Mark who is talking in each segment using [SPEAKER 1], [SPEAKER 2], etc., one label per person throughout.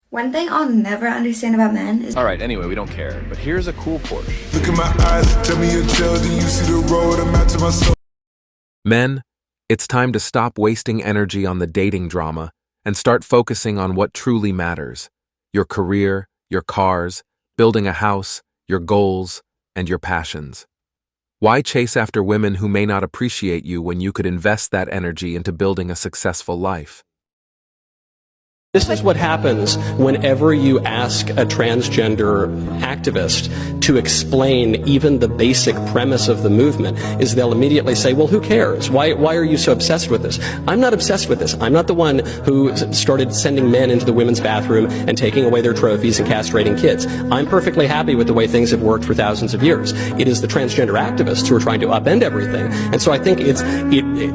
[SPEAKER 1] One thing I'll never understand about men is
[SPEAKER 2] Alright, anyway, we don't care. But here's a cool Porsche.
[SPEAKER 3] Look at my eyes, tell me your tale, do you see the road I'm at to my soul?
[SPEAKER 4] Men, it's time to stop wasting energy on the dating drama and start focusing on what truly matters: your career, your cars, building a house, your goals, and your passions. Why chase after women who may not appreciate you when you could invest that energy into building a successful life?
[SPEAKER 5] This is what happens whenever you ask a transgender activist to explain even the basic premise of the movement, is they'll immediately say, well, who cares? Why are you so obsessed with this? I'm not obsessed with this. I'm not the one who started sending men into the women's bathroom and taking away their trophies and castrating kids. I'm perfectly happy with the way things have worked for thousands of years. It is the transgender activists who are trying to upend everything. And so I think it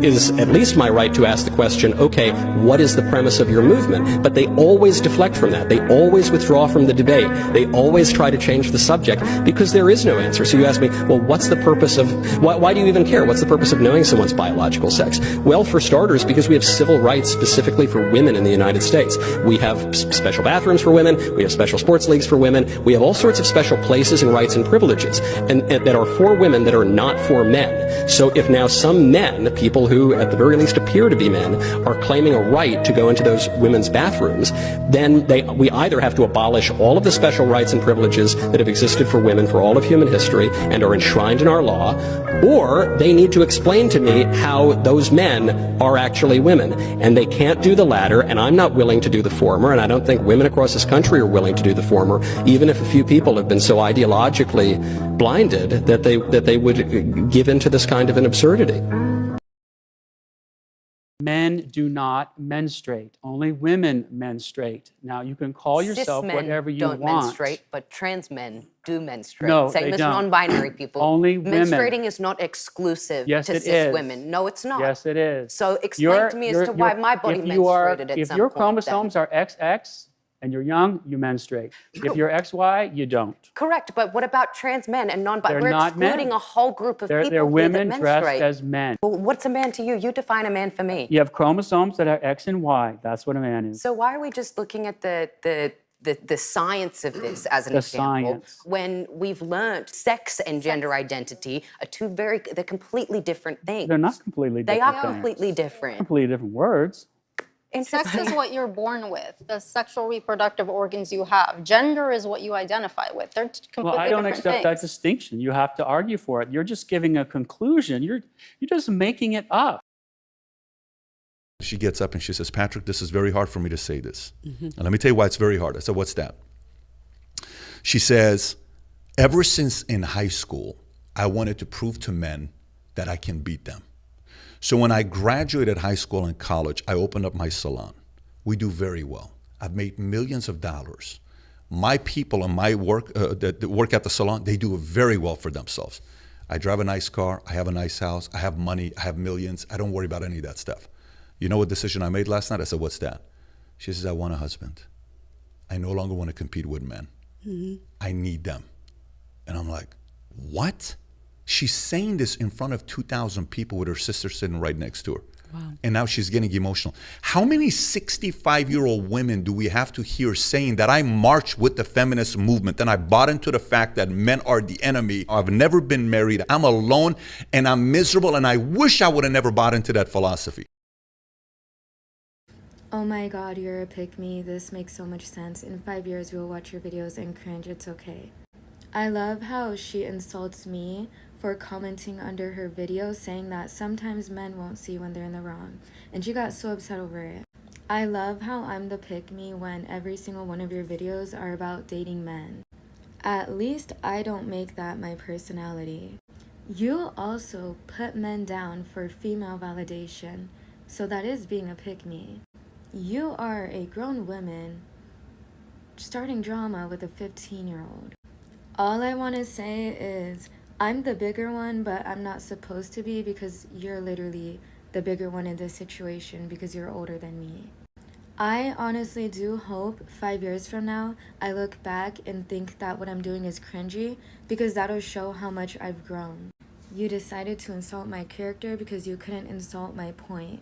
[SPEAKER 5] is at least my right to ask the question, okay, what is the premise of your movement? But they always deflect from that. They always withdraw from the debate. They always try to change the subject because there is no answer. So you ask me, well, what's the purpose of, why do you even care? What's the purpose of knowing someone's biological sex? Well, for starters, because we have civil rights specifically for women in the United States. We have special bathrooms for women. We have special sports leagues for women. We have all sorts of special places and rights and privileges and that are for women that are not for men. So if now some men, people who at the very least appear to be men, are claiming a right to go into those women's bathrooms, then we either have to abolish all of the special rights and privileges that have existed for women for all of human history and are enshrined in our law, or they need to explain to me how those men are actually women. And they can't do the latter, and I'm not willing to do the former, and I don't think women across this country are willing to do the former, even if a few people have been so ideologically blinded that they would give into this kind of an absurdity.
[SPEAKER 6] Men do not menstruate. Only women menstruate. Now, you can call yourself whatever you want.
[SPEAKER 7] Cis men don't menstruate, but trans men do menstruate.
[SPEAKER 6] No,
[SPEAKER 7] Same
[SPEAKER 6] they
[SPEAKER 7] as
[SPEAKER 6] don't.
[SPEAKER 7] non-binary people.
[SPEAKER 6] Only women.
[SPEAKER 7] Menstruating is not exclusive
[SPEAKER 6] Yes,
[SPEAKER 7] to
[SPEAKER 6] it
[SPEAKER 7] cis
[SPEAKER 6] is.
[SPEAKER 7] women. No, it's not.
[SPEAKER 6] Yes, it is.
[SPEAKER 7] So explain to me as to why my body menstruated at
[SPEAKER 6] if
[SPEAKER 7] some
[SPEAKER 6] your
[SPEAKER 7] point
[SPEAKER 6] chromosomes are XX and you're young, you menstruate. If you're XY, you don't.
[SPEAKER 7] Correct, but what about trans men and non-binary?
[SPEAKER 6] They're
[SPEAKER 7] We're
[SPEAKER 6] not
[SPEAKER 7] excluding
[SPEAKER 6] men.
[SPEAKER 7] a whole group of people
[SPEAKER 6] They're
[SPEAKER 7] here
[SPEAKER 6] women
[SPEAKER 7] that
[SPEAKER 6] dressed
[SPEAKER 7] menstruate.
[SPEAKER 6] as men.
[SPEAKER 7] Well, what's a man to you? You define a man for me.
[SPEAKER 6] You have chromosomes that are X and Y. That's what a man is.
[SPEAKER 7] So why are we just looking at the science of this as an
[SPEAKER 6] The
[SPEAKER 7] example
[SPEAKER 6] science.
[SPEAKER 7] when we've learned sex and gender identity are they're completely different things.
[SPEAKER 6] They're not completely
[SPEAKER 7] They
[SPEAKER 6] different
[SPEAKER 7] are
[SPEAKER 6] things.
[SPEAKER 7] completely different.
[SPEAKER 6] Completely different words.
[SPEAKER 8] Sex is what you're born with, the sexual reproductive organs you have. Gender is what you identify with. They're completely
[SPEAKER 6] Well, I don't
[SPEAKER 8] different
[SPEAKER 6] accept that
[SPEAKER 8] things.
[SPEAKER 6] distinction. You have to argue for it. You're just giving a conclusion. You're just making it up.
[SPEAKER 9] She gets up and she says, Patrick, this is very hard for me to say this. And let me tell you why it's very hard. I said, what's that? She says, ever since in high school, I wanted to prove to men that I can beat them. So when I graduated high school and college, I opened up my salon. We do very well. I've made millions of dollars. My people and my work that work at the salon, they do very well for themselves. I drive a nice car. I have a nice house. I have money. I have millions. I don't worry about any of that stuff. You know what decision I made last night? I said, what's that? She says, I want a husband. I no longer want to compete with men. I need them. And I'm like, what? She's saying this in front of 2,000 people with her sister sitting right next to her. Wow. And now she's getting emotional. How many 65-year-old women do we have to hear saying that I marched with the feminist movement and I bought into the fact that men are the enemy? I've never been married. I'm alone and I'm miserable and I wish I would have never bought into that philosophy.
[SPEAKER 1] oh my god, you're a pick-me, this makes so much sense. In 5 years, we'll watch your videos and cringe, it's okay. I love how she insults me for commenting under her video saying that sometimes men won't see when they're in the wrong, and she got so upset over it. I love how I'm the pick-me when every single one of your videos are about dating men. At least I don't make that my personality. You also put men down for female validation, so that is being a pick-me. You are a grown woman starting drama with a 15-year-old. All I want to say is I'm the bigger one, but I'm not supposed to be because you're literally the bigger one in this situation because you're older than me. I honestly do hope 5 years from now I look back and think that what I'm doing is cringy because that'll show how much I've grown. You decided to insult my character because you couldn't insult my point.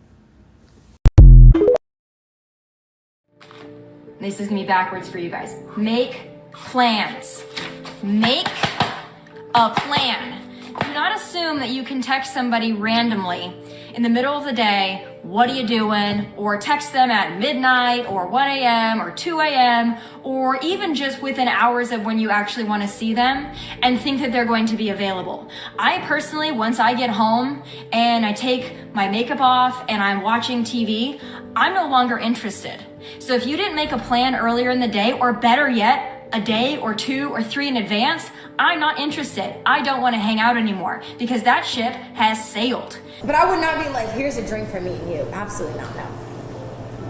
[SPEAKER 10] this is gonna be backwards for you guys. Make plans. Make a plan. Do not assume that you can text somebody randomly in the middle of the day, what are you doing? Or text them at midnight or 1 a.m. or 2 a.m. or even just within hours of when you actually want to see them and think that they're going to be available. I personally, once I get home and I take my makeup off and I'm watching TV, I'm no longer interested. So if you didn't make a plan earlier in the day, or better yet, a day or 2 or 3 in advance, I'm not interested. I don't want to hang out anymore because that ship has sailed.
[SPEAKER 11] But I would not be like, here's a drink for me and you. Absolutely not, no.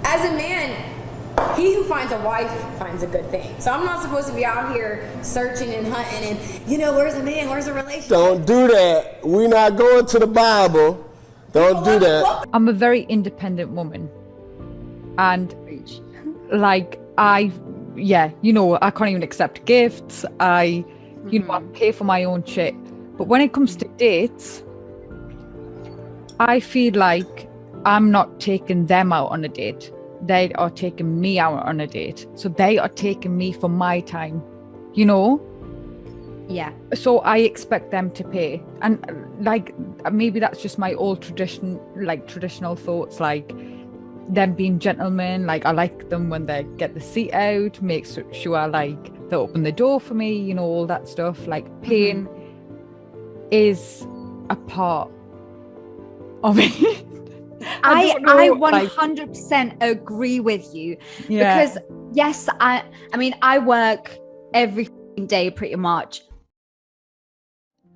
[SPEAKER 11] As a man, he who finds a wife finds a good thing. So I'm not supposed to be out here searching and hunting and, you know, where's a man, where's a relationship?
[SPEAKER 12] Don't do that. We're not going to the Bible. Don't do that.
[SPEAKER 13] I'm a very independent woman. And like, yeah, you know, I can't even accept gifts. I pay for my own shit. But when it comes to dates, I feel like I'm not taking them out on a date. They are taking me out on a date. So they are taking me for my time, you know?
[SPEAKER 14] Yeah.
[SPEAKER 13] So I expect them to pay. And like, maybe that's just my old traditional thoughts, like them being gentlemen. Like, I like them when they get the seat out, make sure like they open the door for me, you know, all that stuff. Like, paying is a part of it.
[SPEAKER 14] I 100% agree with you.
[SPEAKER 13] Yeah.
[SPEAKER 14] Because yes, I mean I work every day pretty much.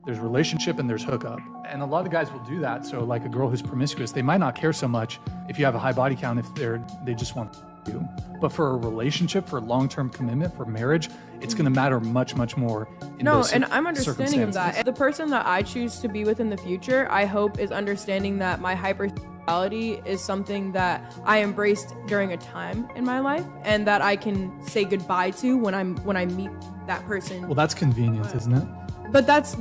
[SPEAKER 6] There's relationship and there's hookup. And a lot of the guys will do that. So like a girl who's promiscuous, they might not care so much if you have a high body count, if they just want you. But for a relationship, for long-term commitment, for marriage, it's going to matter much, much more.
[SPEAKER 15] And I'm understanding of that. The person that I choose to be with in the future, I hope, is understanding that my hypersexuality is something that I embraced during a time in my life, and that I can say goodbye to when I meet that person.
[SPEAKER 6] Well, that's convenient, isn't it?
[SPEAKER 15] But that's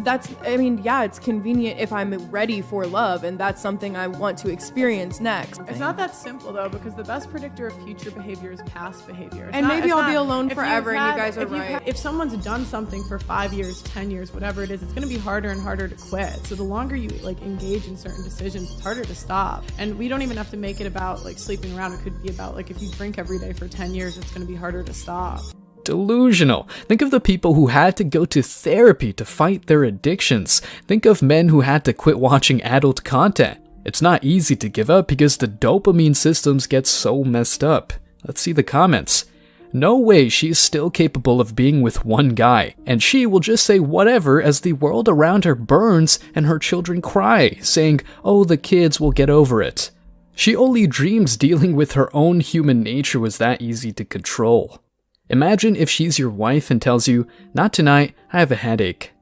[SPEAKER 15] I mean, yeah, it's convenient if I'm ready for love, and that's something I want to experience next.
[SPEAKER 16] It's not that simple though, because the best predictor of future behavior is past behavior.
[SPEAKER 15] And maybe I'll be alone forever, and you guys are right.
[SPEAKER 16] If someone's done something for 5 years, 10 years, whatever it is, it's going to be harder and harder to quit. So the longer you like engage in certain decisions, it's harder to stop. And we don't even have to make it about like sleeping around. It could be about like if you drink every day for 10 years, it's going to be harder to stop.
[SPEAKER 17] Delusional. Think of the people who had to go to therapy to fight their addictions. Think of men who had to quit watching adult content. It's not easy to give up because the dopamine systems get so messed up. Let's see the comments. No way she's still capable of being with one guy, and she will just say whatever as the world around her burns and her children cry, saying, oh, the kids will get over it. She only dreams dealing with her own human nature was that easy to control. Imagine if she's your wife and tells you, not tonight, I have a headache.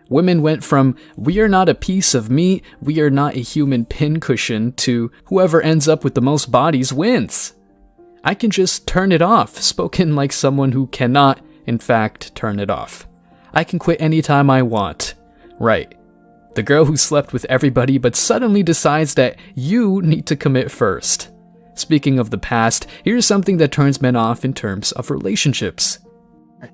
[SPEAKER 17] Women went from, we are not a piece of meat, we are not a human pincushion, to whoever ends up with the most bodies wins. I can just turn it off, spoken like someone who cannot, in fact, turn it off. I can quit anytime I want. Right. The girl who slept with everybody but suddenly decides that you need to commit first. Speaking of the past, here's something that turns men off in terms of relationships.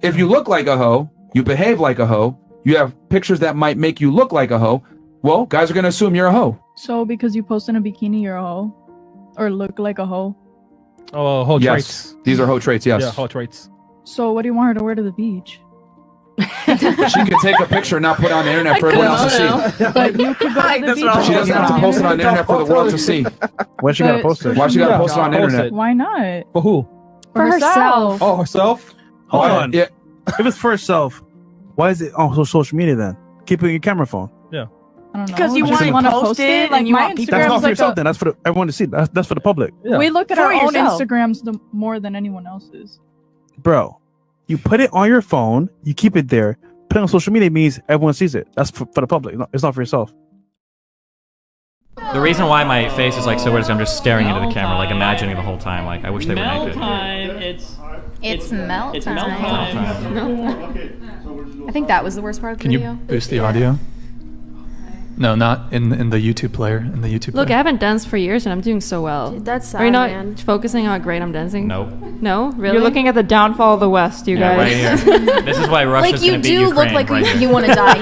[SPEAKER 18] If you look like a hoe, you behave like a hoe, you have pictures that might make you look like a hoe, well, guys are going to assume you're a hoe.
[SPEAKER 19] So because you post in a bikini, you're a hoe? Or look like a hoe?
[SPEAKER 20] Oh, hoe
[SPEAKER 18] yes.
[SPEAKER 20] traits.
[SPEAKER 18] These are hoe traits, yes.
[SPEAKER 20] Yeah, hoe traits.
[SPEAKER 19] So what do you want her to wear to the beach?
[SPEAKER 18] She can take a picture and not put it on the internet for everyone else to see.
[SPEAKER 19] But you could go to the beach.
[SPEAKER 18] She doesn't have to post it on the internet for the world to see.
[SPEAKER 20] Why she gotta post it?
[SPEAKER 18] Why she gotta post it on the internet?
[SPEAKER 19] Why not?
[SPEAKER 20] For who?
[SPEAKER 19] For herself.
[SPEAKER 20] Oh, herself? Hold on.
[SPEAKER 18] Yeah.
[SPEAKER 20] If it's for herself, why is it on social media then? Keep it in your camera phone. Yeah.
[SPEAKER 19] I don't know.
[SPEAKER 15] Because you want to post it
[SPEAKER 19] like
[SPEAKER 15] and you
[SPEAKER 19] my
[SPEAKER 15] want people.
[SPEAKER 20] That's not
[SPEAKER 19] Instagram's
[SPEAKER 20] for yourself then. That's for everyone to see. That's for the public. Yeah.
[SPEAKER 19] We look at
[SPEAKER 15] For
[SPEAKER 19] our own
[SPEAKER 15] yourself.
[SPEAKER 19] Instagrams more than anyone else's.
[SPEAKER 20] Bro, you put it on your phone, you keep it there. Put it on social media means everyone sees it. That's for the public. It's not for yourself.
[SPEAKER 21] The reason why my face is like so weird is I'm just staring into the camera, like imagining the whole time. Like I wish they were naked.
[SPEAKER 22] It's melt
[SPEAKER 21] It's
[SPEAKER 22] time.
[SPEAKER 21] melt time.
[SPEAKER 22] I think that was the worst part of the
[SPEAKER 6] Can
[SPEAKER 22] video.
[SPEAKER 6] you boost the audio? No, not in the YouTube player. In the YouTube
[SPEAKER 2] Look, I
[SPEAKER 6] player.
[SPEAKER 2] haven't danced for years and I'm doing so well.
[SPEAKER 3] Dude, that's sad,
[SPEAKER 2] Are you not
[SPEAKER 3] man.
[SPEAKER 2] focusing on how great I'm dancing?
[SPEAKER 21] Nope.
[SPEAKER 2] No? Really?
[SPEAKER 3] You're looking at the downfall of the West, you
[SPEAKER 21] Yeah,
[SPEAKER 3] guys.
[SPEAKER 21] right here. This is why Russia's
[SPEAKER 3] Like, you
[SPEAKER 21] gonna beat
[SPEAKER 3] do
[SPEAKER 21] Ukraine
[SPEAKER 3] look like
[SPEAKER 21] right here.
[SPEAKER 3] you want to die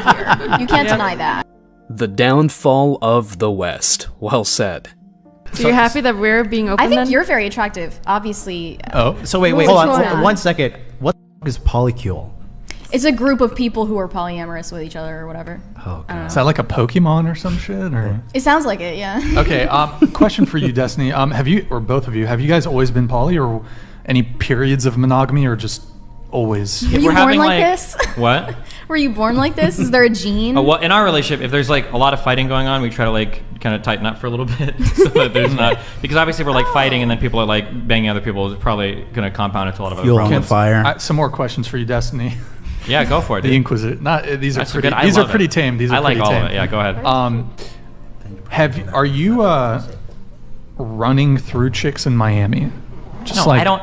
[SPEAKER 3] here. You can't deny that.
[SPEAKER 17] The downfall of the West. Well said.
[SPEAKER 2] So you're happy that we're being open
[SPEAKER 3] I think
[SPEAKER 2] then?
[SPEAKER 3] you're very attractive, obviously.
[SPEAKER 23] So wait,
[SPEAKER 3] Which
[SPEAKER 23] hold on.
[SPEAKER 3] one?
[SPEAKER 23] One second. What the f- is polycule?
[SPEAKER 3] It's a group of people who are polyamorous with each other or whatever.
[SPEAKER 23] Oh,
[SPEAKER 6] Is that like a Pokemon or some shit? Or
[SPEAKER 3] It sounds like it, yeah.
[SPEAKER 6] okay. Question for you, Destiny. Have you, or both of you, have you guys always been poly, or any periods of monogamy, or just always?
[SPEAKER 3] Were you born like this?
[SPEAKER 21] What?
[SPEAKER 3] Were you born like this? Is there a gene?
[SPEAKER 21] Oh, well, in our relationship, if there's like a lot of fighting going on, we try to like kind of tighten up for a little bit so that there's not, because obviously if we're like fighting and then people are like banging other people, it's probably going to compound into a lot of other
[SPEAKER 20] Fuel on the
[SPEAKER 21] problems.
[SPEAKER 20] fire.
[SPEAKER 6] Some more questions for you, Destiny.
[SPEAKER 21] Yeah, go for it.
[SPEAKER 6] The
[SPEAKER 21] dude.
[SPEAKER 6] Inquisitor. Not these are
[SPEAKER 21] That's
[SPEAKER 6] pretty.
[SPEAKER 21] good. I
[SPEAKER 6] These are
[SPEAKER 21] love
[SPEAKER 6] pretty
[SPEAKER 21] it.
[SPEAKER 6] tame. These are
[SPEAKER 21] I like
[SPEAKER 6] pretty
[SPEAKER 21] all
[SPEAKER 6] tame.
[SPEAKER 21] of it. Yeah, go ahead.
[SPEAKER 6] Are you running through chicks in Miami? Just
[SPEAKER 21] No,
[SPEAKER 6] like
[SPEAKER 21] I don't.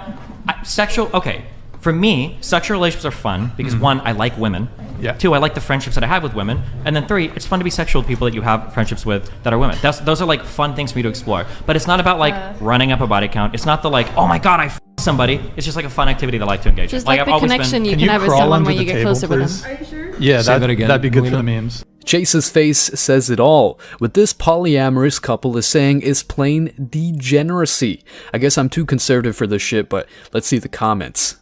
[SPEAKER 21] Sexual. Okay, for me, sexual relationships are fun because one, I like women.
[SPEAKER 6] Yeah.
[SPEAKER 21] Two, I like the friendships that I have with women, and then three, it's fun to be sexual with people that you have friendships with that are women. Those are like fun things for me to explore. But it's not about like running up a body count. It's not the like, oh my god, I somebody. It's just like a fun activity that I like to engage in.
[SPEAKER 2] Just like
[SPEAKER 21] I've
[SPEAKER 2] the
[SPEAKER 21] always
[SPEAKER 2] connection
[SPEAKER 21] been,
[SPEAKER 2] you can have with
[SPEAKER 6] crawl
[SPEAKER 2] someone
[SPEAKER 6] under
[SPEAKER 2] when
[SPEAKER 6] the
[SPEAKER 2] you get
[SPEAKER 6] table,
[SPEAKER 2] closer with
[SPEAKER 6] please?
[SPEAKER 2] them.
[SPEAKER 6] Are you sure? Yeah,
[SPEAKER 17] Say that again,
[SPEAKER 6] that'd be good for
[SPEAKER 17] Melina.
[SPEAKER 6] the memes.
[SPEAKER 17] Chase's face says it all. What this polyamorous couple is saying is plain degeneracy. I guess I'm too conservative for this shit, but let's see the comments.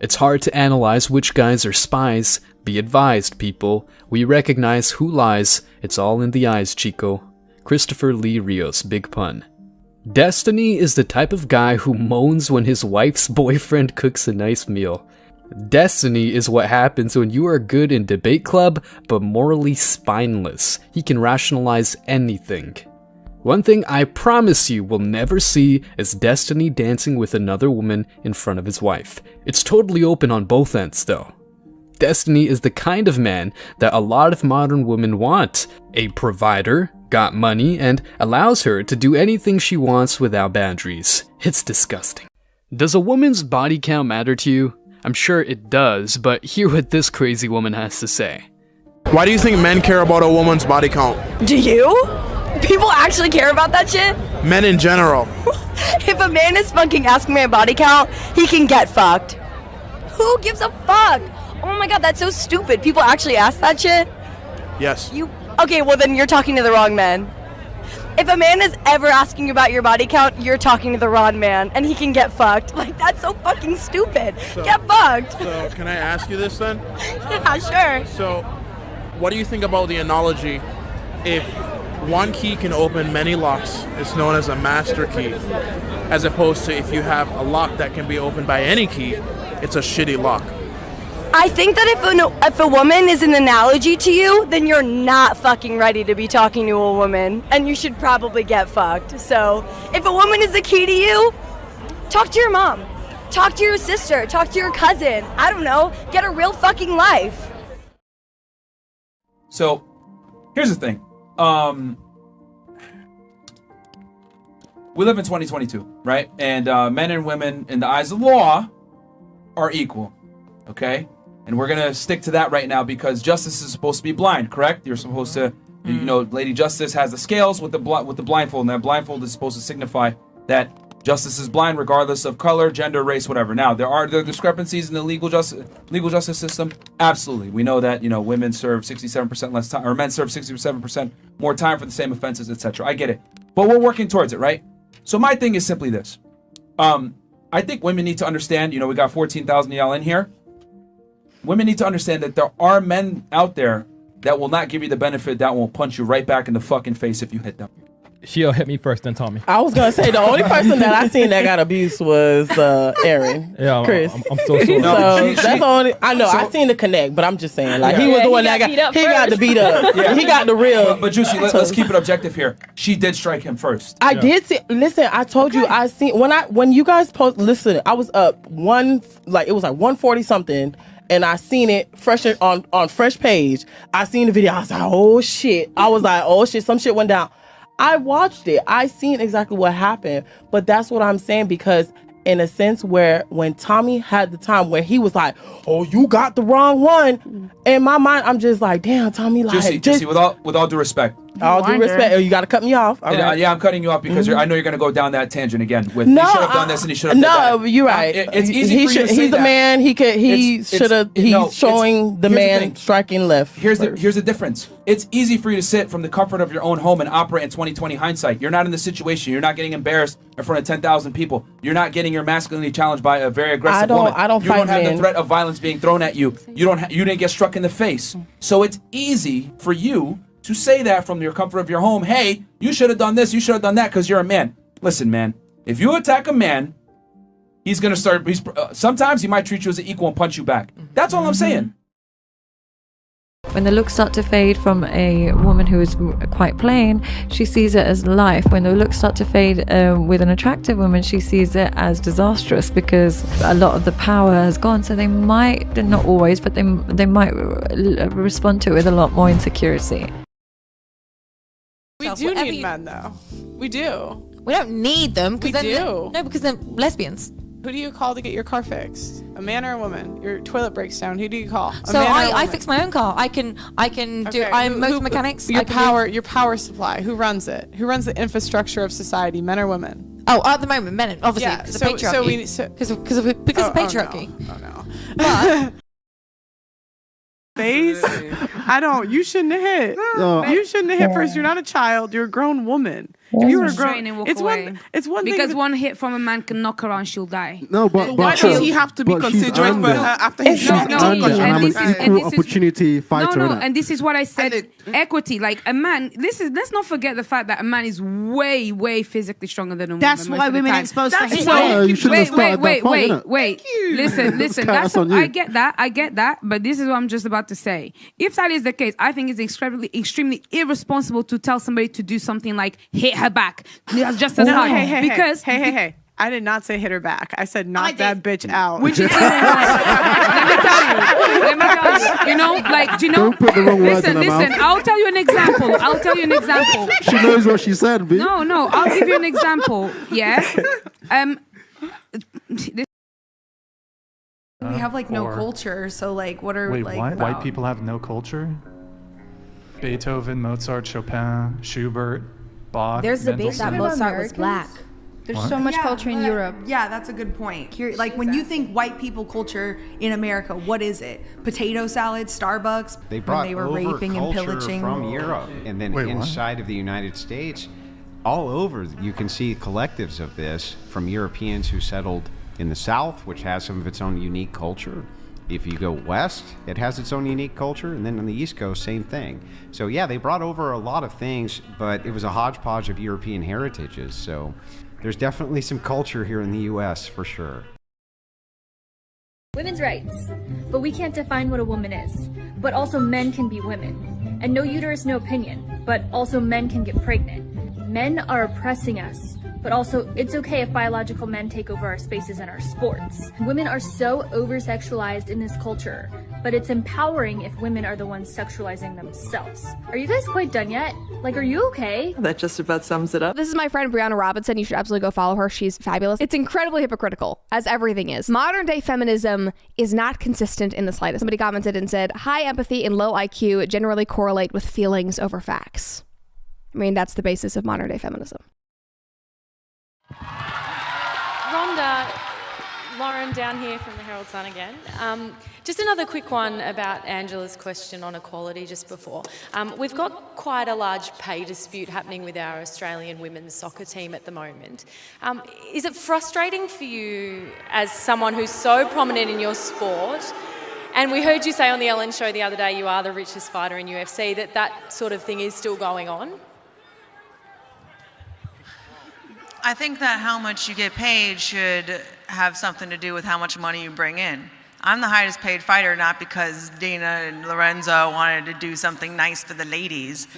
[SPEAKER 17] It's hard to analyze which guys are spies. Be advised, people. We recognize who lies. It's all in the eyes, Chico. Christopher Lee Rios, big pun. Destiny is the type of guy who moans when his wife's boyfriend cooks a nice meal. Destiny is what happens when you are good in debate club, but morally spineless. He can rationalize anything. One thing I promise you will never see is Destiny dancing with another woman in front of his wife. It's totally open on both ends, though. Destiny is the kind of man that a lot of modern women want. A provider, got money, and allows her to do anything she wants without boundaries. It's disgusting. Does a woman's body count matter to you? I'm sure it does, but hear what this crazy woman has to say.
[SPEAKER 24] Why do you think men care about a woman's body count?
[SPEAKER 25] Do you? People actually care about that shit?
[SPEAKER 24] Men in general.
[SPEAKER 25] If a man is fucking asking my body count, he can get fucked. Who gives a fuck? Oh my god, that's so stupid. People actually ask that shit?
[SPEAKER 24] Yes.
[SPEAKER 25] Okay, well then you're talking to the wrong man. If a man is ever asking you about your body count, you're talking to the wrong man, and he can get fucked. Like, that's so fucking stupid. Get fucked.
[SPEAKER 24] So, can I ask you this then?
[SPEAKER 25] Yeah, sure.
[SPEAKER 24] So, what do you think about the analogy? If one key can open many locks, it's known as a master key, as opposed to if you have a lock that can be opened by any key, it's a shitty lock.
[SPEAKER 25] I think that if a woman is an analogy to you, then you're not fucking ready to be talking to a woman, and you should probably get fucked. So, if a woman is the key to you, talk to your mom, talk to your sister, talk to your cousin. I don't know, get a real fucking life.
[SPEAKER 18] So, here's the thing. We live in 2022, right? And men and women, in the eyes of the law, are equal. Okay? And we're gonna stick to that right now because justice is supposed to be blind, correct? You're supposed to, you know, Lady Justice has the scales with the blindfold, and that blindfold is supposed to signify that justice is blind regardless of color, gender, race, whatever. Now, there are discrepancies in the legal justice system. Absolutely, we know that, you know, women serve 67% less time, or men serve 67% more time for the same offenses, etc. I get it, but we're working towards it, right? So my thing is simply this. I think women need to understand, you know, we got 14,000 of y'all in here. Women need to understand that there are men out there that will not give you the benefit, that will punch you right back in the fucking face if you hit them.
[SPEAKER 26] She'll hit me first, then Tommy.
[SPEAKER 27] I was gonna say the only person that I seen that got abused was Aaron.
[SPEAKER 26] Yeah,
[SPEAKER 27] Chris.
[SPEAKER 26] I'm so sorry.
[SPEAKER 27] So that's the only I know. I seen the connect, but I'm just saying, like, he was the one that got the beat up.
[SPEAKER 18] Yeah.
[SPEAKER 27] He got the real.
[SPEAKER 18] But Juicy, let's keep it objective here. She did strike him first.
[SPEAKER 27] I did see. Listen, I told you I seen when you guys post. Listen, I was up it was like 140 something. And I seen it fresh on Fresh Page. I seen the video. I was like, oh shit. Some shit went down. I watched it. I seen exactly what happened. But that's what I'm saying, because in a sense where when Tommy had the time where he was like, oh, you got the wrong one. In my mind, I'm just like, damn, Tommy, like.
[SPEAKER 18] Juicy, with all due respect,
[SPEAKER 27] All due respect. Oh, you got to cut me off. All
[SPEAKER 18] And,
[SPEAKER 27] right.
[SPEAKER 18] yeah, I'm cutting you off because I know you're going to go down that tangent again. With
[SPEAKER 27] No,
[SPEAKER 18] he should have done this and he should have done that.
[SPEAKER 27] you're right.
[SPEAKER 18] It's easy
[SPEAKER 27] He
[SPEAKER 18] for you to say
[SPEAKER 27] he's
[SPEAKER 18] that.
[SPEAKER 27] a man. He should have. He's showing the
[SPEAKER 18] here's
[SPEAKER 27] man
[SPEAKER 18] thing.
[SPEAKER 27] striking left.
[SPEAKER 18] Here's the difference. It's easy for you to sit from the comfort of your own home and operate in 2020 hindsight. You're not in the situation. You're not getting embarrassed in front of 10,000 people. You're not getting your masculinity challenged by a very aggressive woman.
[SPEAKER 27] I don't
[SPEAKER 18] You
[SPEAKER 27] fight
[SPEAKER 18] don't have
[SPEAKER 27] men.
[SPEAKER 18] the threat of violence being thrown at you. You didn't get struck in the face. So it's easy for you to say that from your comfort of your home. Hey, you should have done this. You should have done that because you're a man. Listen, man. If you attack a man, he's gonna start. Sometimes he might treat you as an equal and punch you back. That's all I'm saying.
[SPEAKER 1] When the looks start to fade from a woman who is quite plain, she sees it as life. When the looks start to fade with an attractive woman, she sees it as disastrous because a lot of the power has gone. So they might, not always, but they might respond to it with a lot more insecurity.
[SPEAKER 4] We do need men, though. We do.
[SPEAKER 5] We don't need them.
[SPEAKER 4] We do.
[SPEAKER 5] No, because they're lesbians.
[SPEAKER 4] Who do you call to get your car fixed? A man or a woman? Your toilet breaks down. Who do you call?
[SPEAKER 5] So I fix my own car. I can do. I'm motor mechanics.
[SPEAKER 4] Your power supply. Who runs it? Who runs the infrastructure of society? Men or women?
[SPEAKER 5] Oh, at the moment, men. Obviously,
[SPEAKER 4] Yeah,
[SPEAKER 5] because
[SPEAKER 4] so-
[SPEAKER 5] of
[SPEAKER 4] so
[SPEAKER 5] patriarchy. Because of patriarchy.
[SPEAKER 4] Oh no.
[SPEAKER 5] But
[SPEAKER 4] Face? I don't. You shouldn't have hit.
[SPEAKER 7] No.
[SPEAKER 4] You shouldn't have hit first. You're not a child. You're a grown woman. If you were a grown, it's one. It's one
[SPEAKER 8] because
[SPEAKER 4] thing.
[SPEAKER 8] one hit from a man can knock her and she'll die.
[SPEAKER 7] No, but
[SPEAKER 4] Why does he have to be
[SPEAKER 7] but she's
[SPEAKER 4] considerate
[SPEAKER 7] earned
[SPEAKER 4] for
[SPEAKER 7] it.
[SPEAKER 4] her after he's
[SPEAKER 7] She's
[SPEAKER 4] shot?
[SPEAKER 7] earned it, and I'm an equal opportunity fighter.
[SPEAKER 8] No,
[SPEAKER 7] innit?
[SPEAKER 8] and this is what I said. Equity, like a man. Let's not forget the fact that a man is way, way physically stronger than a woman.
[SPEAKER 9] That's
[SPEAKER 8] most
[SPEAKER 9] why
[SPEAKER 8] of the
[SPEAKER 9] women
[SPEAKER 8] time.
[SPEAKER 9] ain't supposed to
[SPEAKER 8] That's
[SPEAKER 9] hit.
[SPEAKER 8] why-
[SPEAKER 7] Yeah, you shouldn't have started that fight, innit?
[SPEAKER 8] Wait. Listen.
[SPEAKER 7] That's on you.
[SPEAKER 8] I get that. But this is what I'm just about to say. If that is the case, I think it's extremely irresponsible to tell somebody to do something like hit her back. Just as hard. Because
[SPEAKER 4] Hey. I did not say hit her back. I said knock that bitch out.
[SPEAKER 8] Which is let me tell you. You know, like, do you know?
[SPEAKER 7] Don't put the wrong words in her
[SPEAKER 8] Listen.
[SPEAKER 7] mouth.
[SPEAKER 8] I'll tell you an example.
[SPEAKER 7] She knows what she said, B.
[SPEAKER 8] No. I'll give you an example. Yeah.
[SPEAKER 3] We have like no
[SPEAKER 6] Or-
[SPEAKER 3] culture, so like what are
[SPEAKER 6] Wait,
[SPEAKER 3] like
[SPEAKER 6] what?
[SPEAKER 3] about-
[SPEAKER 6] White people have no culture? Beethoven, Mozart, Chopin, Schubert, Bach.
[SPEAKER 10] There's the debate that
[SPEAKER 6] Mendelssohn.
[SPEAKER 10] Mozart was black.
[SPEAKER 3] There's
[SPEAKER 6] What?
[SPEAKER 3] so much
[SPEAKER 10] Yeah,
[SPEAKER 3] culture in
[SPEAKER 10] but-
[SPEAKER 3] Europe. Yeah, that's a good point. Like when you think white people culture in America, what is it? Potato salad, Starbucks,
[SPEAKER 28] They brought
[SPEAKER 3] when they were
[SPEAKER 28] over
[SPEAKER 3] raping and
[SPEAKER 28] culture
[SPEAKER 3] pillaging.
[SPEAKER 28] from Europe, and then
[SPEAKER 6] Wait, what?
[SPEAKER 28] inside of the United States, all over you can see collectives of this from Europeans who settled in the South, which has some of its own unique culture. If you go west, it has its own unique culture, and then on the East Coast, same thing. So yeah, they brought over a lot of things, but it was a hodgepodge of European heritages. So there's definitely some culture here in the U.S. for sure.
[SPEAKER 29] Women's rights. But we can't define what a woman is. But also men can be women. And no uterus, no opinion. But also men can get pregnant. Men are oppressing us. But also, it's okay if biological men take over our spaces and our sports. Women are so over-sexualized in this culture, but it's empowering if women are the ones sexualizing themselves. Are you guys quite done yet? Like, are you okay?
[SPEAKER 30] That just about sums it up.
[SPEAKER 31] This is my friend Brianna Robinson. You should absolutely go follow her. She's fabulous. It's incredibly hypocritical, as everything is. Modern day feminism is not consistent in the slightest. Somebody commented and said, high empathy and low IQ generally correlate with feelings over facts. I mean, that's the basis of modern day feminism.
[SPEAKER 32] Rhonda, Lauren down here from the Herald Sun again. Just another quick one about Angela's question on equality just before. We've got quite a large pay dispute happening with our Australian women's soccer team at the moment. Is it frustrating for you as someone who's so prominent in your sport? And we heard you say on the Ellen show the other day you are the richest fighter in UFC, that sort of thing is still going on?
[SPEAKER 33] I think that how much you get paid should have something to do with how much money you bring in. I'm the highest paid fighter, not because Dina and Lorenzo wanted to do something nice for the ladies.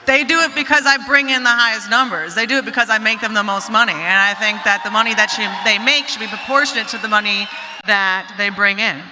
[SPEAKER 33] They do it because I bring in the highest numbers. They do it because I make them the most money. And I think that the money that they make should be proportionate to the money that they bring in.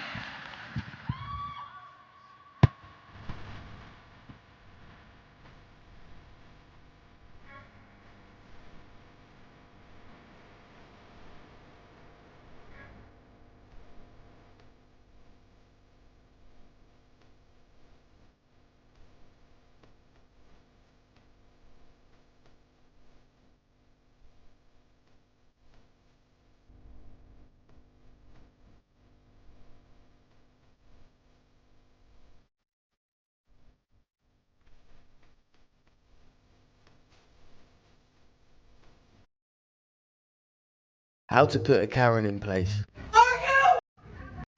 [SPEAKER 9] How to put a Karen in place.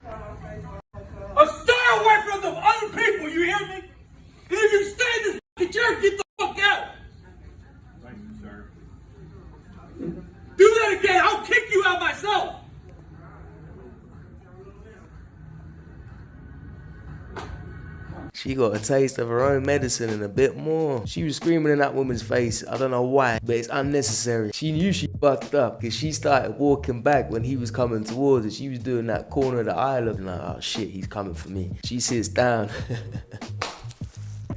[SPEAKER 10] Stay away from the other people, you hear me? And if you stay in this fucking chair, get the fuck out! Thank you, sir. Do that again, I'll kick you out myself!
[SPEAKER 9] She got a taste of her own medicine and a bit more. She was screaming in that woman's face. I don't know why, but it's unnecessary. She knew she fucked up because she started walking back when he was coming towards her. She was doing that corner of the aisle looking like, oh shit, he's coming for me. She sits down.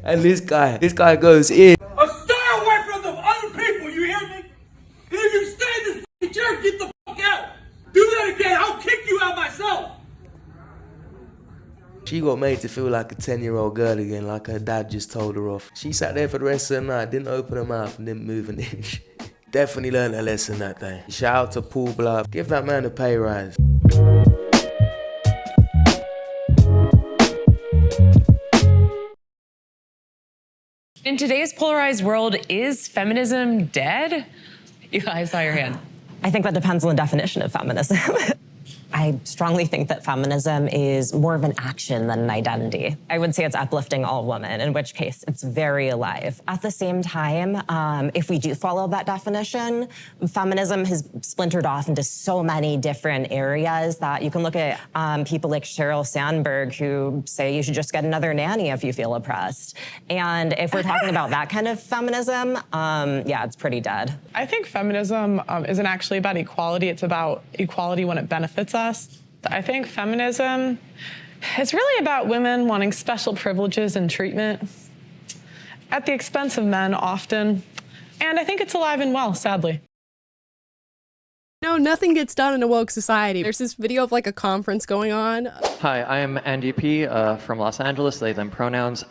[SPEAKER 9] And this guy goes in.
[SPEAKER 10] Stay away from the other people, you hear me? And if you stay in this fucking chair, get the fuck out! Do that again, I'll kick you out myself!
[SPEAKER 9] She got made to feel like a 10-year-old girl again, like her dad just told her off. She sat there for the rest of the night, didn't open her mouth and didn't move an inch. Definitely learned a lesson that day. Shout out to Paul Bluff. Give that man a pay rise.
[SPEAKER 11] In today's polarized world, is feminism dead? I saw your hand.
[SPEAKER 12] I think that depends on the definition of feminism. I strongly think that feminism is more of an action than an identity. I would say it's uplifting all women, in which case it's very alive. At the same time, if we do follow that definition, feminism has splintered off into so many different areas that you can look at people like Sheryl Sandberg who say you should just get another nanny if you feel oppressed. And if we're talking about that kind of feminism, yeah, it's pretty dead.
[SPEAKER 13] I think feminism isn't actually about equality. It's about equality when it benefits us. I think feminism is really about women wanting special privileges and treatment at the expense of men often. And I think it's alive and well, sadly.
[SPEAKER 14] No, nothing gets done in a woke society. There's this video of like a conference going on.
[SPEAKER 15] Hi, I am Andy P. From Los Angeles, they, them pronouns.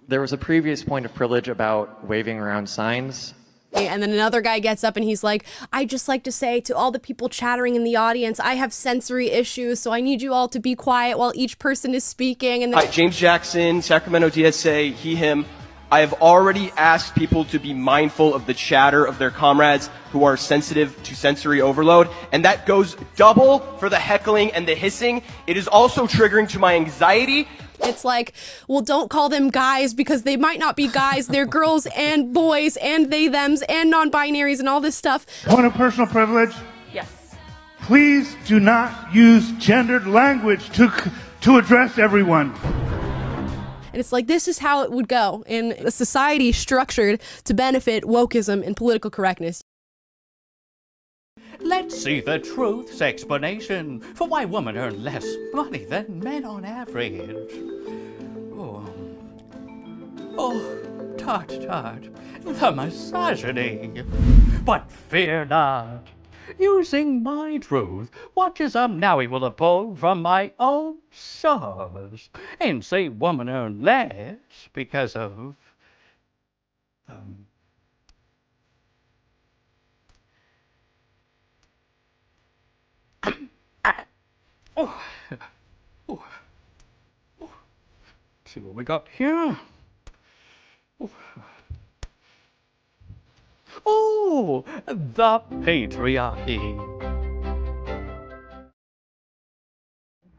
[SPEAKER 15] There was a previous point of privilege about waving around signs.
[SPEAKER 14] And then another guy gets up and he's like, I'd just like to say to all the people chattering in the audience, I have sensory issues, so I need you all to be quiet while each person is speaking. And then
[SPEAKER 16] Hi, James Jackson, Sacramento DSA, he, him. I have already asked people to be mindful of the chatter of their comrades who are sensitive to sensory overload, and that goes double for the heckling and the hissing. It is also triggering to my anxiety.
[SPEAKER 14] It's like, well, don't call them guys because they might not be guys. They're girls and boys and they, thems and non-binaries and all this stuff.
[SPEAKER 19] Point of personal privilege.
[SPEAKER 14] Yes.
[SPEAKER 19] Please do not use gendered language to address everyone.
[SPEAKER 14] And it's like, this is how it would go in a society structured to benefit wokeism and political correctness.
[SPEAKER 20] Let's see the truth's explanation for why women earn less money than men on average. Tut, the misogyny. But fear not. Using my truth, watch as now we will pull from my own source and say women earn less because of see what we got here. The patriarchy.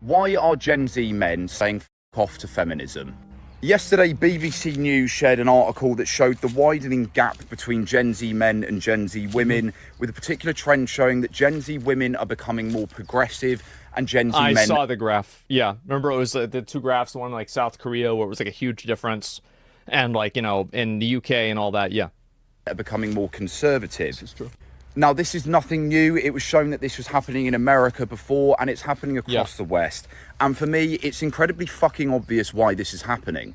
[SPEAKER 22] Why are Gen Z men saying f*** off to feminism? Yesterday, BBC News shared an article that showed the widening gap between Gen Z men and Gen Z women, with a particular trend showing that Gen Z women are becoming more progressive and Gen Z men...
[SPEAKER 23] I saw the graph. Yeah. Remember it was the two graphs, one like South Korea where it was like a huge difference, and like, you know, in the UK and all that, yeah.
[SPEAKER 22] ...are becoming more conservative.
[SPEAKER 23] This is true.
[SPEAKER 22] Now, this is nothing new. It was shown that this was happening in America before, and it's happening across the West. And for me, it's incredibly fucking obvious why this is happening.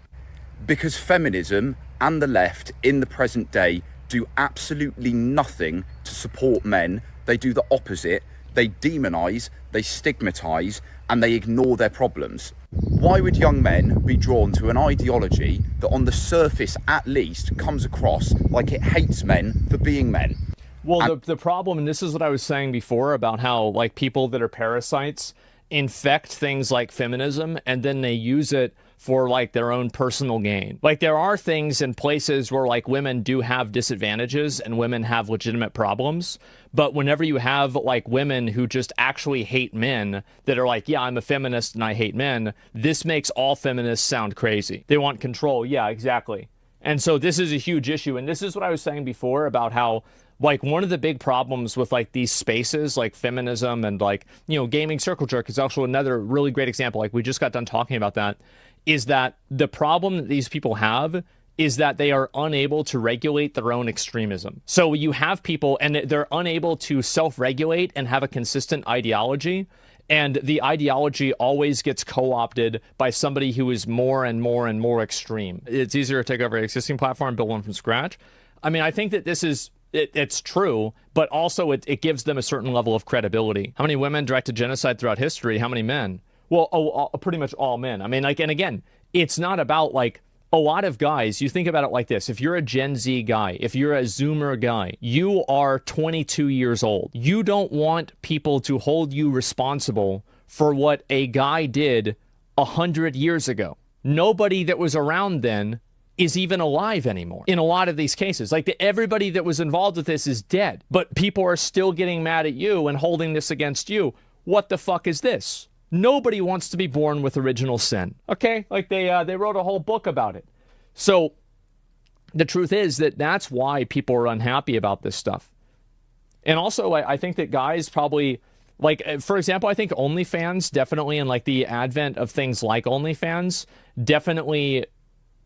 [SPEAKER 22] Because feminism and the left in the present day do absolutely nothing to support men. They do the opposite. They demonize, they stigmatize, and they ignore their problems. Why would young men be drawn to an ideology that on the surface at least comes across like it hates men for being men?
[SPEAKER 23] Well, the problem, and this is what I was saying before about how like people that are parasites infect things like feminism and then they use it for like their own personal gain. Like there are things in places where like women do have disadvantages and women have legitimate problems. But whenever you have like women who just actually hate men that are like, yeah, I'm a feminist and I hate men, this makes all feminists sound crazy. They want control. Yeah, exactly. And so this is a huge issue. And this is what I was saying before about how like one of the big problems with like these spaces like feminism and like, you know, gaming circle jerk is also another really great example. Like we just got done talking about that, is that the problem that these people have is that they are unable to regulate their own extremism. So you have people and they're unable to self-regulate and have a consistent ideology. And the ideology always gets co-opted by somebody who is more and more and more extreme. It's easier to take over an existing platform, build one from scratch. I mean, I think that this is, it's true, but also it gives them a certain level of credibility. How many women directed genocide throughout history? How many men? Well, pretty much all men. I mean, like, and again, it's not about like a lot of guys. You think about it like this. If you're a Gen Z guy, if you're a Zoomer guy, you are 22 years old. You don't want people to hold you responsible for what a guy did 100 years ago. Nobody that was around then is even alive anymore in a lot of these cases. Like everybody that was involved with this is dead, but people are still getting mad at you and holding this against you. What the fuck is this? Nobody wants to be born with original sin. Okay, like they wrote a whole book about it. So the truth is that that's why people are unhappy about this stuff. And also, I think that guys probably, like, for example, I think OnlyFans definitely, and like the advent of things like OnlyFans definitely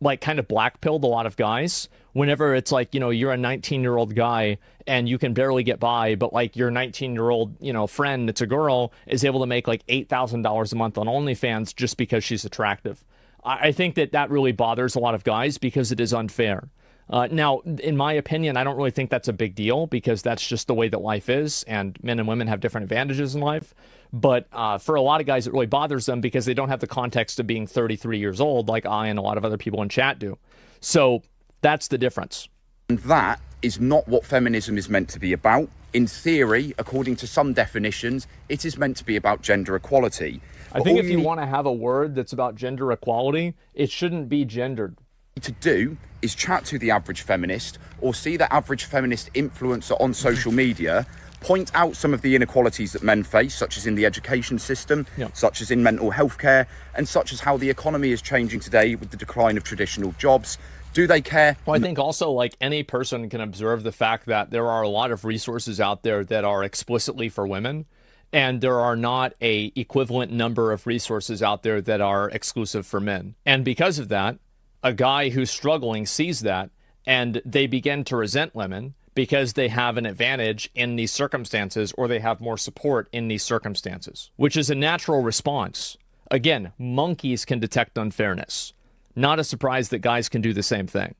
[SPEAKER 23] like kind of blackpilled a lot of guys. Whenever it's like, you know, you're a 19-year-old guy and you can barely get by, but like your 19-year-old, you know, friend that's a girl is able to make like $8,000 a month on OnlyFans just because she's attractive. I think that that really bothers a lot of guys because it is unfair. Now, in my opinion, I don't really think that's a big deal because that's just the way that life is, and men and women have different advantages in life. But for a lot of guys, it really bothers them because they don't have the context of being 33 years old like I and a lot of other people in chat do. So that's the difference.
[SPEAKER 22] And that is not what feminism is meant to be about. In theory, according to some definitions, it is meant to be about gender equality.
[SPEAKER 23] I think if you want to have a word that's about gender equality, it shouldn't be gendered.
[SPEAKER 22] To do is chat to the average feminist or see the average feminist influencer on social media, point out some of the inequalities that men face, such as in the education system, such as in mental health care, and such as how the economy is changing today with the decline of traditional jobs. Do they care?
[SPEAKER 23] Well, I think also like any person can observe the fact that there are a lot of resources out there that are explicitly for women. And there are not a equivalent number of resources out there that are exclusive for men. And because of that, a guy who's struggling sees that and they begin to resent women because they have an advantage in these circumstances or they have more support in these circumstances, which is a natural response. Again, monkeys can detect unfairness. Not a surprise that guys can do the same thing.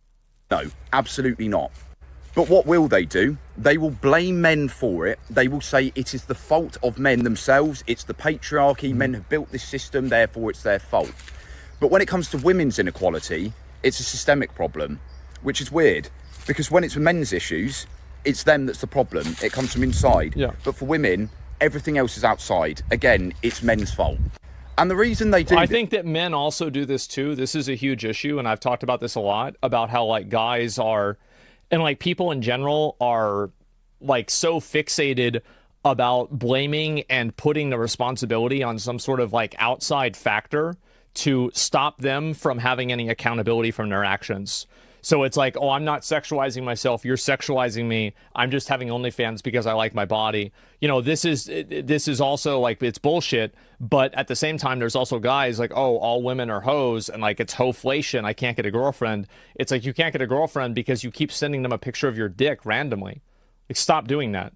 [SPEAKER 22] No, absolutely not. But what will they do? They will blame men for it. They will say it is the fault of men themselves. It's the patriarchy. Men have built this system, therefore it's their fault. But when it comes to women's inequality, it's a systemic problem, which is weird. Because when it's men's issues, it's them that's the problem. It comes from inside. Yeah. But for women, everything else is outside. Again, it's men's fault. And the reason they do...
[SPEAKER 23] I think that men also do this too. This is a huge issue, and I've talked about this a lot, about how like guys are... And like people in general are like so fixated about blaming and putting the responsibility on some sort of like outside factor to stop them from having any accountability from their actions. So it's like, oh, I'm not sexualizing myself. You're sexualizing me. I'm just having OnlyFans because I like my body. You know, this is also like, it's bullshit. But at the same time, there's also guys like, oh, all women are hoes and like it's hoflation. I can't get a girlfriend. It's like, you can't get a girlfriend because you keep sending them a picture of your dick randomly. Like, stop doing that.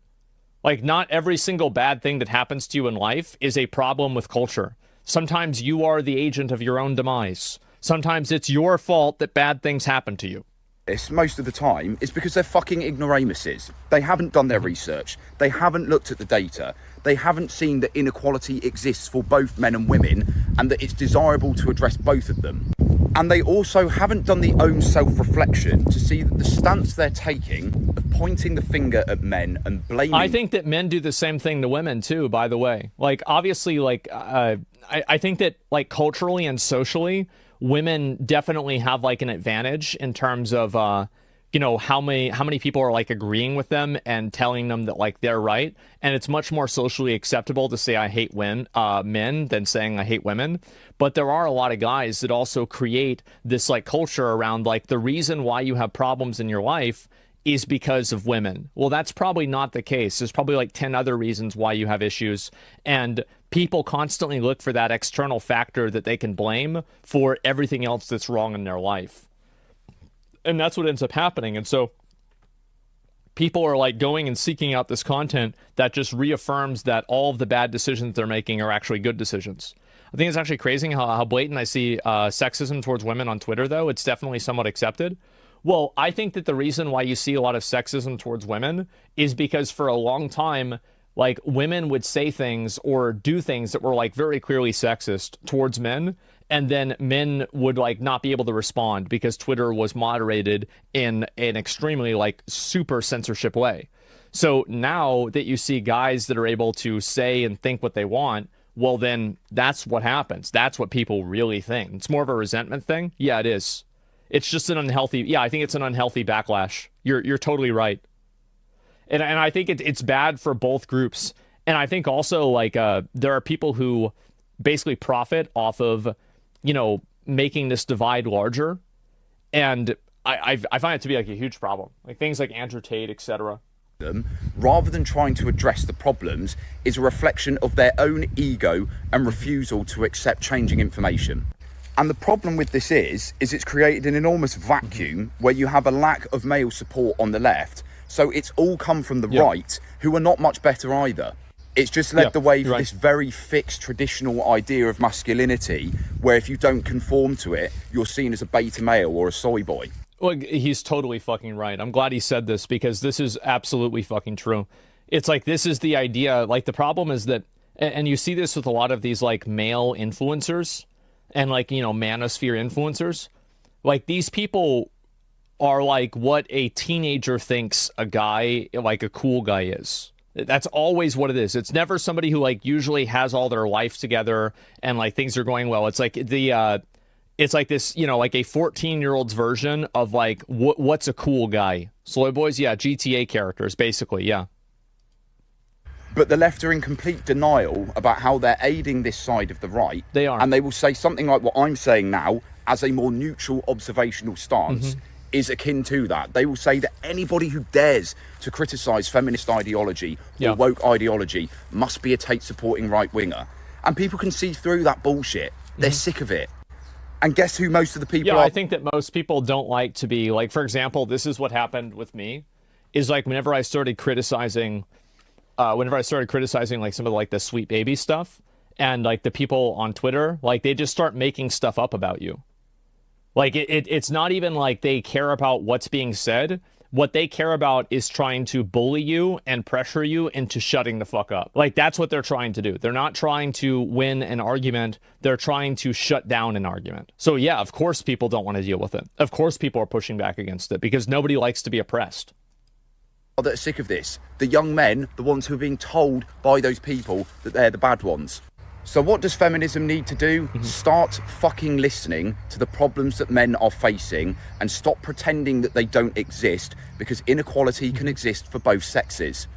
[SPEAKER 23] Like, not every single bad thing that happens to you in life is a problem with culture. Sometimes you are the agent of your own demise. Sometimes it's your fault that bad things happen to you.
[SPEAKER 22] Most of the time is because they're fucking ignoramuses. They haven't done their research. They haven't looked at the data. They haven't seen that inequality exists for both men and women and that it's desirable to address both of them. And they also haven't done the own self-reflection to see that the stance they're taking of pointing the finger at men and blaming...
[SPEAKER 23] I think that men do the same thing to women too, by the way. Like, obviously, like, I think that, like, culturally and socially, women definitely have like an advantage in terms of you know, how many people are like agreeing with them and telling them that like they're right, and it's much more socially acceptable to say I hate men than saying I hate women. But there are a lot of guys that also create this like culture around like the reason why you have problems in your life is because of women. Well, that's probably not the case. There's probably like 10 other reasons why you have issues, and people constantly look for that external factor that they can blame for everything else that's wrong in their life. And that's what ends up happening. And so people are like going and seeking out this content that just reaffirms that all of the bad decisions they're making are actually good decisions. I think it's actually crazy how blatant I see sexism towards women on Twitter, though. It's definitely somewhat accepted. Well, I think that the reason why you see a lot of sexism towards women is because for a long time, like, women would say things or do things that were like very clearly sexist towards men, and then men would like not be able to respond because Twitter was moderated in an extremely like super censorship way. So now that you see guys that are able to say and think what they want, well, then that's what happens. That's what people really think. It's more of a resentment thing. Yeah, it is. It's just an unhealthy. Yeah, I think it's an unhealthy backlash. You're totally right. And I think it's bad for both groups. And I think also like there are people who basically profit off of, you know, making this divide larger. And I find it to be like a huge problem. Like things like Andrew Tate, etc.
[SPEAKER 22] Rather than trying to address the problems, is a reflection of their own ego and refusal to accept changing information. And the problem with this is it's created an enormous vacuum where you have a lack of male support on the left. So it's all come from the right, who are not much better either. It's just led the way for this very fixed traditional idea of masculinity, where if you don't conform to it, you're seen as a beta male or a soy boy.
[SPEAKER 23] Well, he's totally fucking right. I'm glad he said this because this is absolutely fucking true. It's like, this is the idea. Like, the problem is that, and you see this with a lot of these like male influencers and like, you know, manosphere influencers. Like, these people are like what a teenager thinks a guy, like a cool guy is. That's always what it is. It's never somebody who like usually has all their life together and like things are going well. It's like it's like this, you know, like a 14-year-old's version of like what's a cool guy. Soy boys, yeah, GTA characters, basically, yeah.
[SPEAKER 22] But the left are in complete denial about how they're aiding this side of the right.
[SPEAKER 23] They are.
[SPEAKER 22] And they will say something like what I'm saying now as a more neutral observational stance is akin to that. They will say that anybody who dares to criticise feminist ideology or woke ideology must be a Tate-supporting right-winger. And people can see through that bullshit. They're sick of it. And guess who most of the people are?
[SPEAKER 23] I think that most people don't like to be, like, for example, this is what happened with me, is like whenever I started criticizing like some of like the Sweet Baby stuff, and like the people on Twitter, like they just start making stuff up about you. Like it's not even like they care about what's being said. What they care about is trying to bully you and pressure you into shutting the fuck up. Like, that's what they're trying to do. They're not trying to win an argument. They're trying to shut down an argument. So yeah, of course people don't want to deal with it. Of course people are pushing back against it because nobody likes to be oppressed.
[SPEAKER 22] That are sick of this. The young men, the ones who are being told by those people that they're the bad ones. So what does feminism need to do? Start fucking listening to the problems that men are facing and stop pretending that they don't exist, because inequality can exist for both sexes.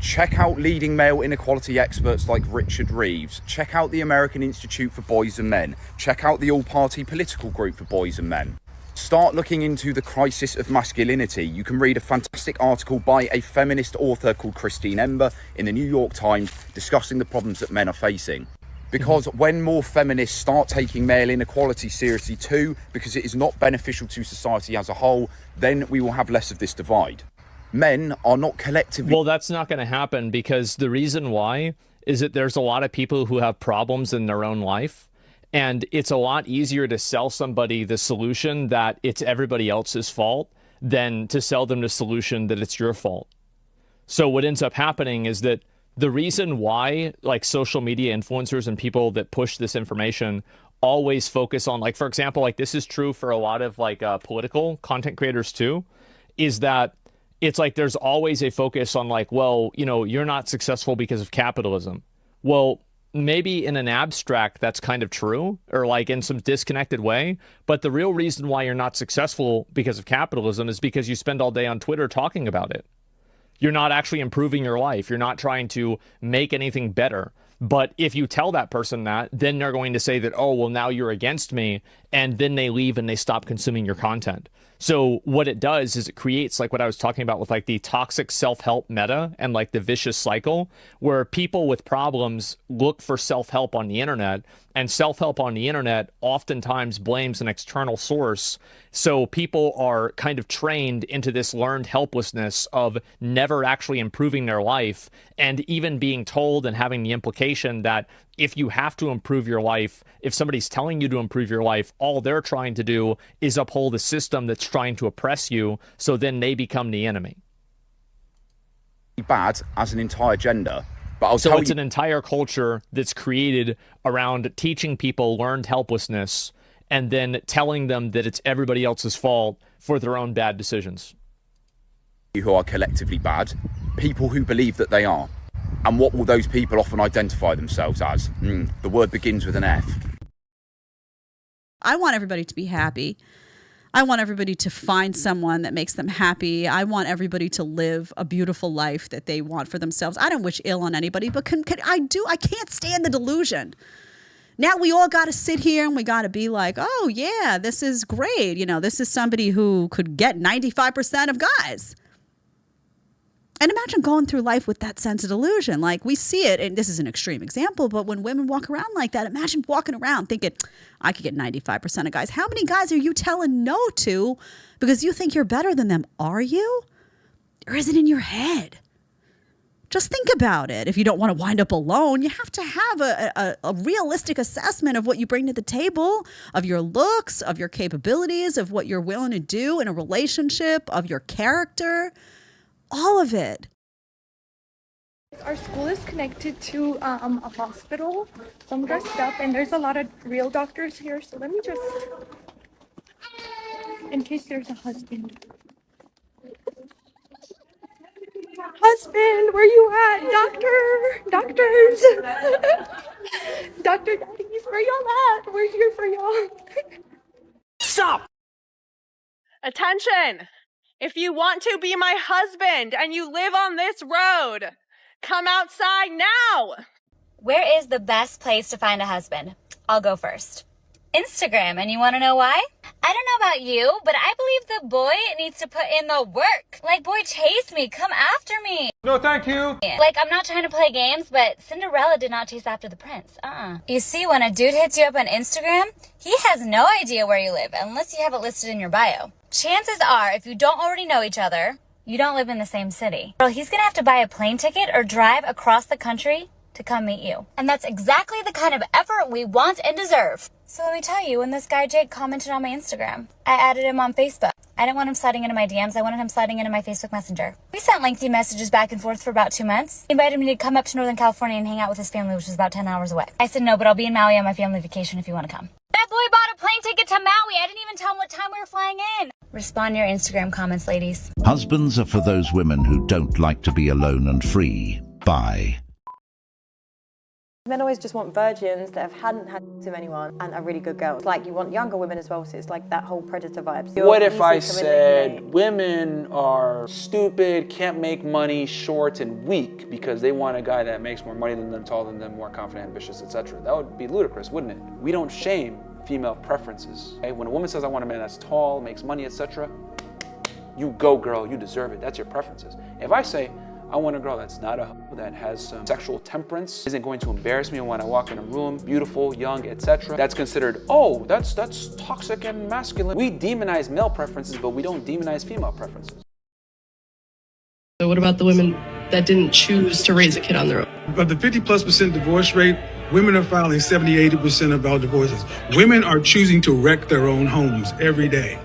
[SPEAKER 22] Check out leading male inequality experts like Richard Reeves. Check out the American Institute for Boys and Men. Check out the all-party political group for boys and men. Start looking into the crisis of masculinity. You can read a fantastic article by a feminist author called Christine Ember in the New York Times discussing the problems that men are facing. Because when more feminists start taking male inequality seriously too, because it is not beneficial to society as a whole, then we will have less of this divide. Men are not collectively...
[SPEAKER 23] Well, that's not going to happen, because the reason why is that there's a lot of people who have problems in their own life. And it's a lot easier to sell somebody the solution that it's everybody else's fault than to sell them the solution that it's your fault. So what ends up happening is that the reason why like social media influencers and people that push this information always focus on, like, for example, like this is true for a lot of like political content creators too, is that it's like there's always a focus on like, well, you know, you're not successful because of capitalism. Well, maybe in an abstract that's kind of true, or like in some disconnected way, but the real reason why you're not successful because of capitalism is because you spend all day on Twitter talking about it. You're not actually improving your life. You're not trying to make anything better. But if you tell that person that, then they're going to say that, oh, well, now you're against me. And then they leave and they stop consuming your content. So what it does is it creates like what I was talking about with like the toxic self-help meta and like the vicious cycle where people with problems look for self-help on the internet, and self-help on the internet oftentimes blames an external source. So people are kind of trained into this learned helplessness of never actually improving their life, and even being told and having the implication that if you have to improve your life, if somebody's telling you to improve your life, all they're trying to do is uphold a system that's trying to oppress you, so then they become the enemy.
[SPEAKER 22] Bad as an entire gender. But
[SPEAKER 23] so it's an entire culture that's created around teaching people learned helplessness and then telling them that it's everybody else's fault for their own bad decisions.
[SPEAKER 22] Who are collectively bad, people who believe that they are. And what will those people often identify themselves as? The word begins with an F.
[SPEAKER 1] I want everybody to be happy. I want everybody to find someone that makes them happy. I want everybody to live a beautiful life that they want for themselves. I don't wish ill on anybody, but I can't stand the delusion. Now we all got to sit here and we got to be like, oh yeah, this is great. You know, this is somebody who could get 95% of guys. And imagine going through life with that sense of delusion. Like we see it, and this is an extreme example, but when women walk around like that, imagine walking around thinking, I could get 95% of guys. How many guys are you telling no to because you think you're better than them? Are you? Or is it in your head? Just think about it. If you don't want to wind up alone, you have to have a realistic assessment of what you bring to the table, of your looks, of your capabilities, of what you're willing to do in a relationship, of your character. All of it.
[SPEAKER 2] Our school is connected to a hospital, so I'm dressed up, and there's a lot of real doctors here, so let me just, in case there's a husband. Husband, where you at? Doctors. Dr. Daddies, where y'all at? We're here for y'all.
[SPEAKER 4] Stop! Attention! If you want to be my husband and you live on this road, come outside now!
[SPEAKER 5] Where is the best place to find a husband? I'll go first. Instagram, and you want to know why? I don't know about you, but I believe the boy needs to put in the work. Like, boy, chase me, come after me.
[SPEAKER 4] No, thank you.
[SPEAKER 5] Like, I'm not trying to play games, but Cinderella did not chase after the prince. You see, when a dude hits you up on Instagram, he has no idea where you live unless you have it listed in your bio. Chances are, if you don't already know each other, you don't live in the same city. Girl, he's gonna have to buy a plane ticket or drive across the country to come meet you. And that's exactly the kind of effort we want and deserve. So let me tell you, when this guy Jake commented on my Instagram, I added him on Facebook. I didn't want him sliding into my DMs, I wanted him sliding into my Facebook Messenger. We sent lengthy messages back and forth for about 2 months. He invited me to come up to Northern California and hang out with his family, which is about 10 hours away. I said no, but I'll be in Maui on my family vacation if you want to come. That boy bought a plane ticket to Maui. I didn't even tell him what time we were flying in. Respond to your Instagram comments, ladies.
[SPEAKER 7] Husbands are for those women who don't like to be alone and free. Bye.
[SPEAKER 17] Men always just want virgins that hadn't had sex with anyone and are really good girls. Like, you want younger women as well, so it's like that whole predator vibe.
[SPEAKER 18] What if I said women are stupid, can't make money, short, and weak because they want a guy that makes more money than them, taller than them, more confident, ambitious, etc.? That would be ludicrous, wouldn't it? We don't shame female preferences. Okay? When a woman says, I want a man that's tall, makes money, etc., you go, girl, you deserve it. That's your preferences. If I say, I want a girl that's not a hoe, that has some sexual temperance, isn't going to embarrass me when I walk in a room, beautiful, young, etc. That's considered, oh, that's toxic and masculine. We demonize male preferences, but we don't demonize female preferences.
[SPEAKER 21] So what about the women that didn't choose to raise a kid on their own?
[SPEAKER 24] Of the 50+% divorce rate, women are filing 70-80% of all divorces. Women are choosing to wreck their own homes every day.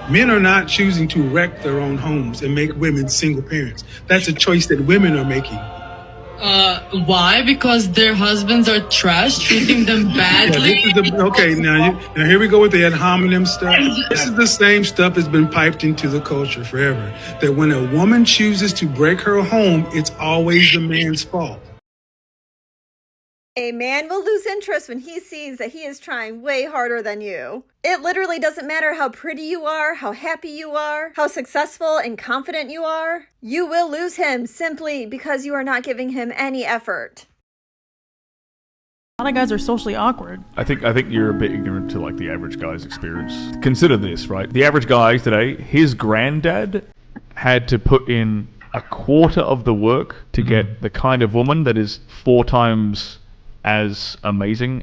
[SPEAKER 24] Men are not choosing to wreck their own homes and make women single parents. That's a choice that women are making.
[SPEAKER 21] Why? Because their husbands are trash, treating them badly?
[SPEAKER 24] Now here we go with the ad hominem stuff. This is the same stuff that's been piped into the culture forever. That when a woman chooses to break her home, it's always the man's fault.
[SPEAKER 3] A man will lose interest when he sees that he is trying way harder than you. It literally doesn't matter how pretty you are, how happy you are, how successful and confident you are. You will lose him simply because you are not giving him any effort.
[SPEAKER 6] A lot of guys are socially awkward.
[SPEAKER 8] I think you're a bit ignorant to like the average guy's experience. Consider this, right? The average guy today, his granddad had to put in a quarter of the work to get the kind of woman that is 4 times as amazing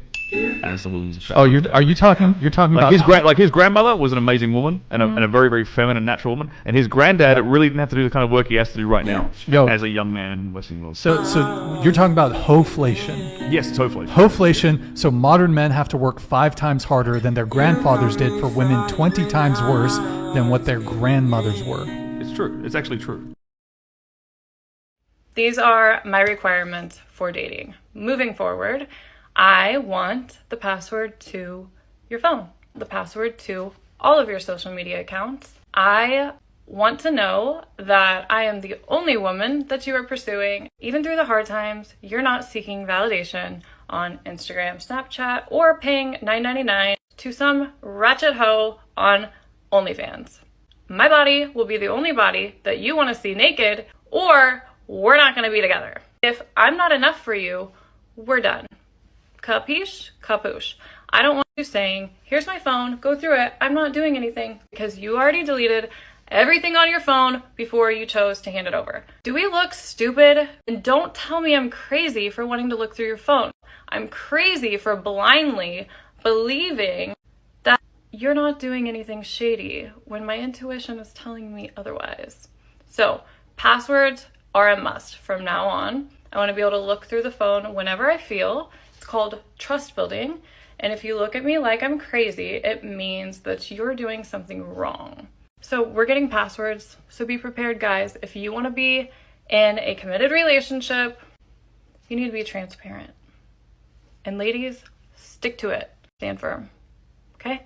[SPEAKER 8] as the woman.
[SPEAKER 10] Oh, you're talking
[SPEAKER 8] Like
[SPEAKER 10] about
[SPEAKER 8] his grandmother was an amazing woman and a very, very feminine, natural woman, and his granddad really didn't have to do the kind of work he has to do right now as a young man in Western world.
[SPEAKER 10] So you're talking about hoflation.
[SPEAKER 8] Yes, it's hoflation.
[SPEAKER 10] Hoflation. So modern men have to work 5 times harder than their grandfathers did for women 20 times worse than what their grandmothers were.
[SPEAKER 8] It's true. It's actually true.
[SPEAKER 25] These are my requirements for dating. Moving forward, I want the password to your phone, the password to all of your social media accounts. I want to know that I am the only woman that you are pursuing. Even through the hard times, you're not seeking validation on Instagram, Snapchat, or paying $9.99 to some ratchet hoe on OnlyFans. My body will be the only body that you want to see naked, or we're not going to be together. If I'm not enough for you, we're done. Capiche? Capuche. I don't want you saying, here's my phone, go through it. I'm not doing anything, because you already deleted everything on your phone before you chose to hand it over. Do we look stupid? And don't tell me I'm crazy for wanting to look through your phone. I'm crazy for blindly believing that you're not doing anything shady when my intuition is telling me otherwise. So, passwords are a must from now on. I want to be able to look through the phone whenever I feel. It's called trust building. And if you look at me like I'm crazy, it means that you're doing something wrong. So we're getting passwords. So be prepared, guys. If you want to be in a committed relationship, you need to be transparent. And ladies, stick to it. Stand firm. Okay?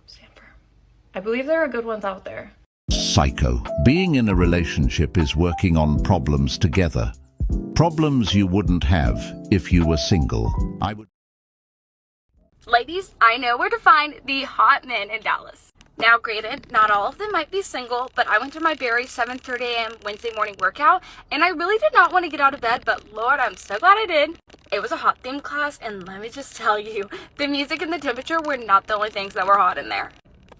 [SPEAKER 25] Stand firm. I believe there are good ones out there.
[SPEAKER 7] Psycho. Being in a relationship is working on problems together. Problems you wouldn't have if you were single.
[SPEAKER 26] Ladies, I know where to find the hot men in Dallas. Now, granted, not all of them might be single, but I went to my Barry 7:30 a.m. Wednesday morning workout, and I really did not want to get out of bed, but Lord, I'm so glad I did. It was a hot theme class, and let me just tell you, the music and the temperature were not the only things that were hot in there.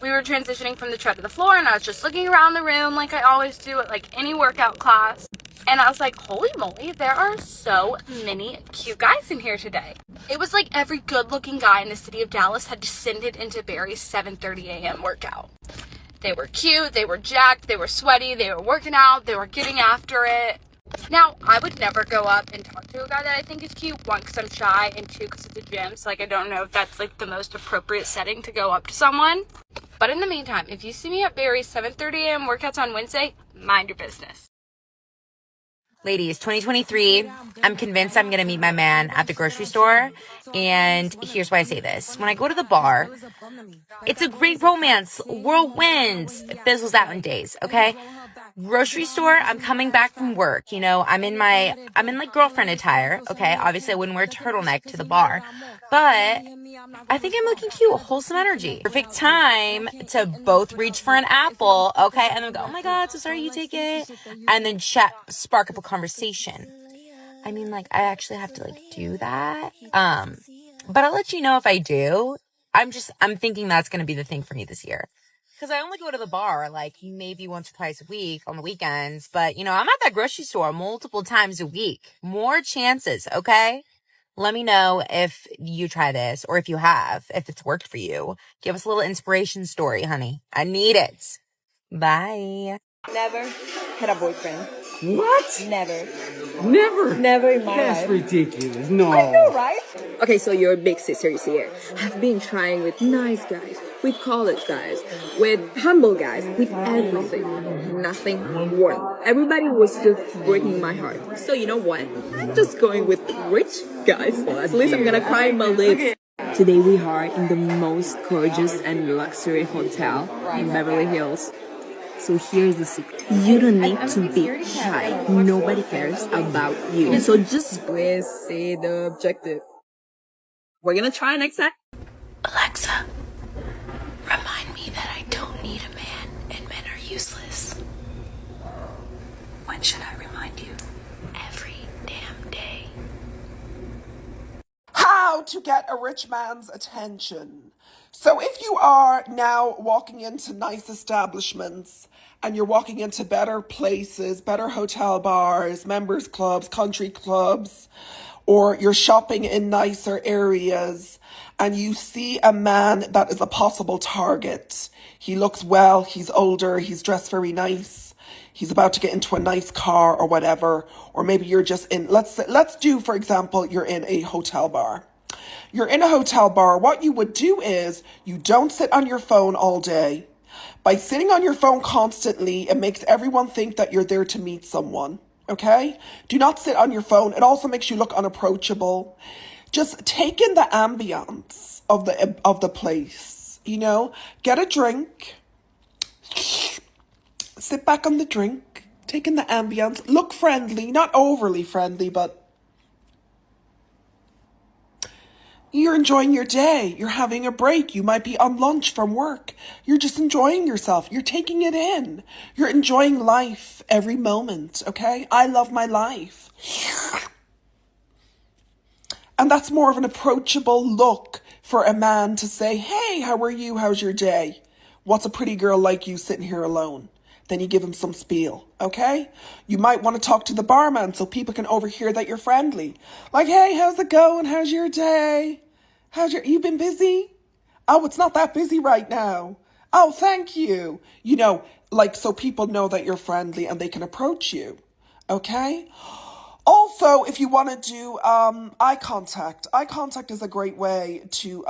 [SPEAKER 26] We were transitioning from the tread to the floor, and I was just looking around the room like I always do at like any workout class. And I was like, holy moly, there are so many cute guys in here today. It was like every good-looking guy in the city of Dallas had descended into Barry's 7:30 a.m. workout. They were cute, they were jacked, they were sweaty, they were working out, they were getting after it. Now, I would never go up and talk to a guy that I think is cute. 1, because I'm shy, and 2, because it's a gym. So, like, I don't know if that's, like, the most appropriate setting to go up to someone. But in the meantime, if you see me at Barry's 7:30 a.m. workouts on Wednesday, mind your business.
[SPEAKER 27] Ladies, 2023, I'm convinced I'm going to meet my man at the grocery store. And here's why I say this. When I go to the bar, it's a great romance, whirlwinds, it fizzles out in days, okay? Grocery store, I'm coming back from work, you know, I'm in like girlfriend attire, okay? Obviously I wouldn't wear a turtleneck to the bar, but I think I'm looking cute, wholesome energy. Perfect time to both reach for an apple, okay? And then go, oh my God, so sorry, you take it. And then spark up a conversation. I mean, like, I actually have to, like, do that. But I'll let you know if I do. I'm thinking that's going to be the thing for me this year. Because I only go to the bar, like, maybe once or twice a week on the weekends. But, you know, I'm at that grocery store multiple times a week. More chances, okay? Let me know if you try this or if you have, if it's worked for you. Give us a little inspiration story, honey. I need it. Bye.
[SPEAKER 28] Never had a boyfriend.
[SPEAKER 29] What?
[SPEAKER 28] Never.
[SPEAKER 29] Never?
[SPEAKER 28] Never in my
[SPEAKER 29] That's
[SPEAKER 28] life.
[SPEAKER 29] ridiculous. No.
[SPEAKER 28] I know, right? Okay, so you're big sisters here. I've been trying with nice guys, with college guys, with humble guys, with everything. Nothing worked. Everybody was just breaking my heart. So you know what? I'm just going with rich guys. Well, at least I'm gonna cry in my lips. Today we are in the most gorgeous and luxury hotel in Beverly Hills. So here's the secret. You don't need to be shy. Nobody cares about you. So just say the objective. We're gonna try next time.
[SPEAKER 27] Alexa, remind me that I don't need a man and men are useless. When should I remind you? Every damn day.
[SPEAKER 9] How to get a rich man's attention. So if you are now walking into nice establishments and you're walking into better places, better hotel bars, members clubs, country clubs, or you're shopping in nicer areas and you see a man that is a possible target. He looks well, he's older, he's dressed very nice, he's about to get into a nice car or whatever, or maybe you're just in, let's do, for example, you're in a hotel bar. You're in a hotel bar. What you would do is you don't sit on your phone all day. By sitting on your phone constantly, it makes everyone think that you're there to meet someone. Okay? Do not sit on your phone. It also makes you look unapproachable. Just take in the ambience of the place. You know, get a drink. Sit back on the drink. Take in the ambience. Look friendly, not overly friendly, but you're enjoying your day. You're having a break. You might be on lunch from work. You're just enjoying yourself. You're taking it in. You're enjoying life every moment, okay? I love my life. And that's more of an approachable look for a man to say, hey, how are you? How's your day? What's a pretty girl like you sitting here alone? Then you give him some spiel, okay? You might want to talk to the barman so people can overhear that you're friendly. Like, hey, how's it going? How's your day? You been busy? Oh, it's not that busy right now. Oh, thank you. You know, like, so people know that you're friendly and they can approach you, okay? Also, if you want to do eye contact is a great way to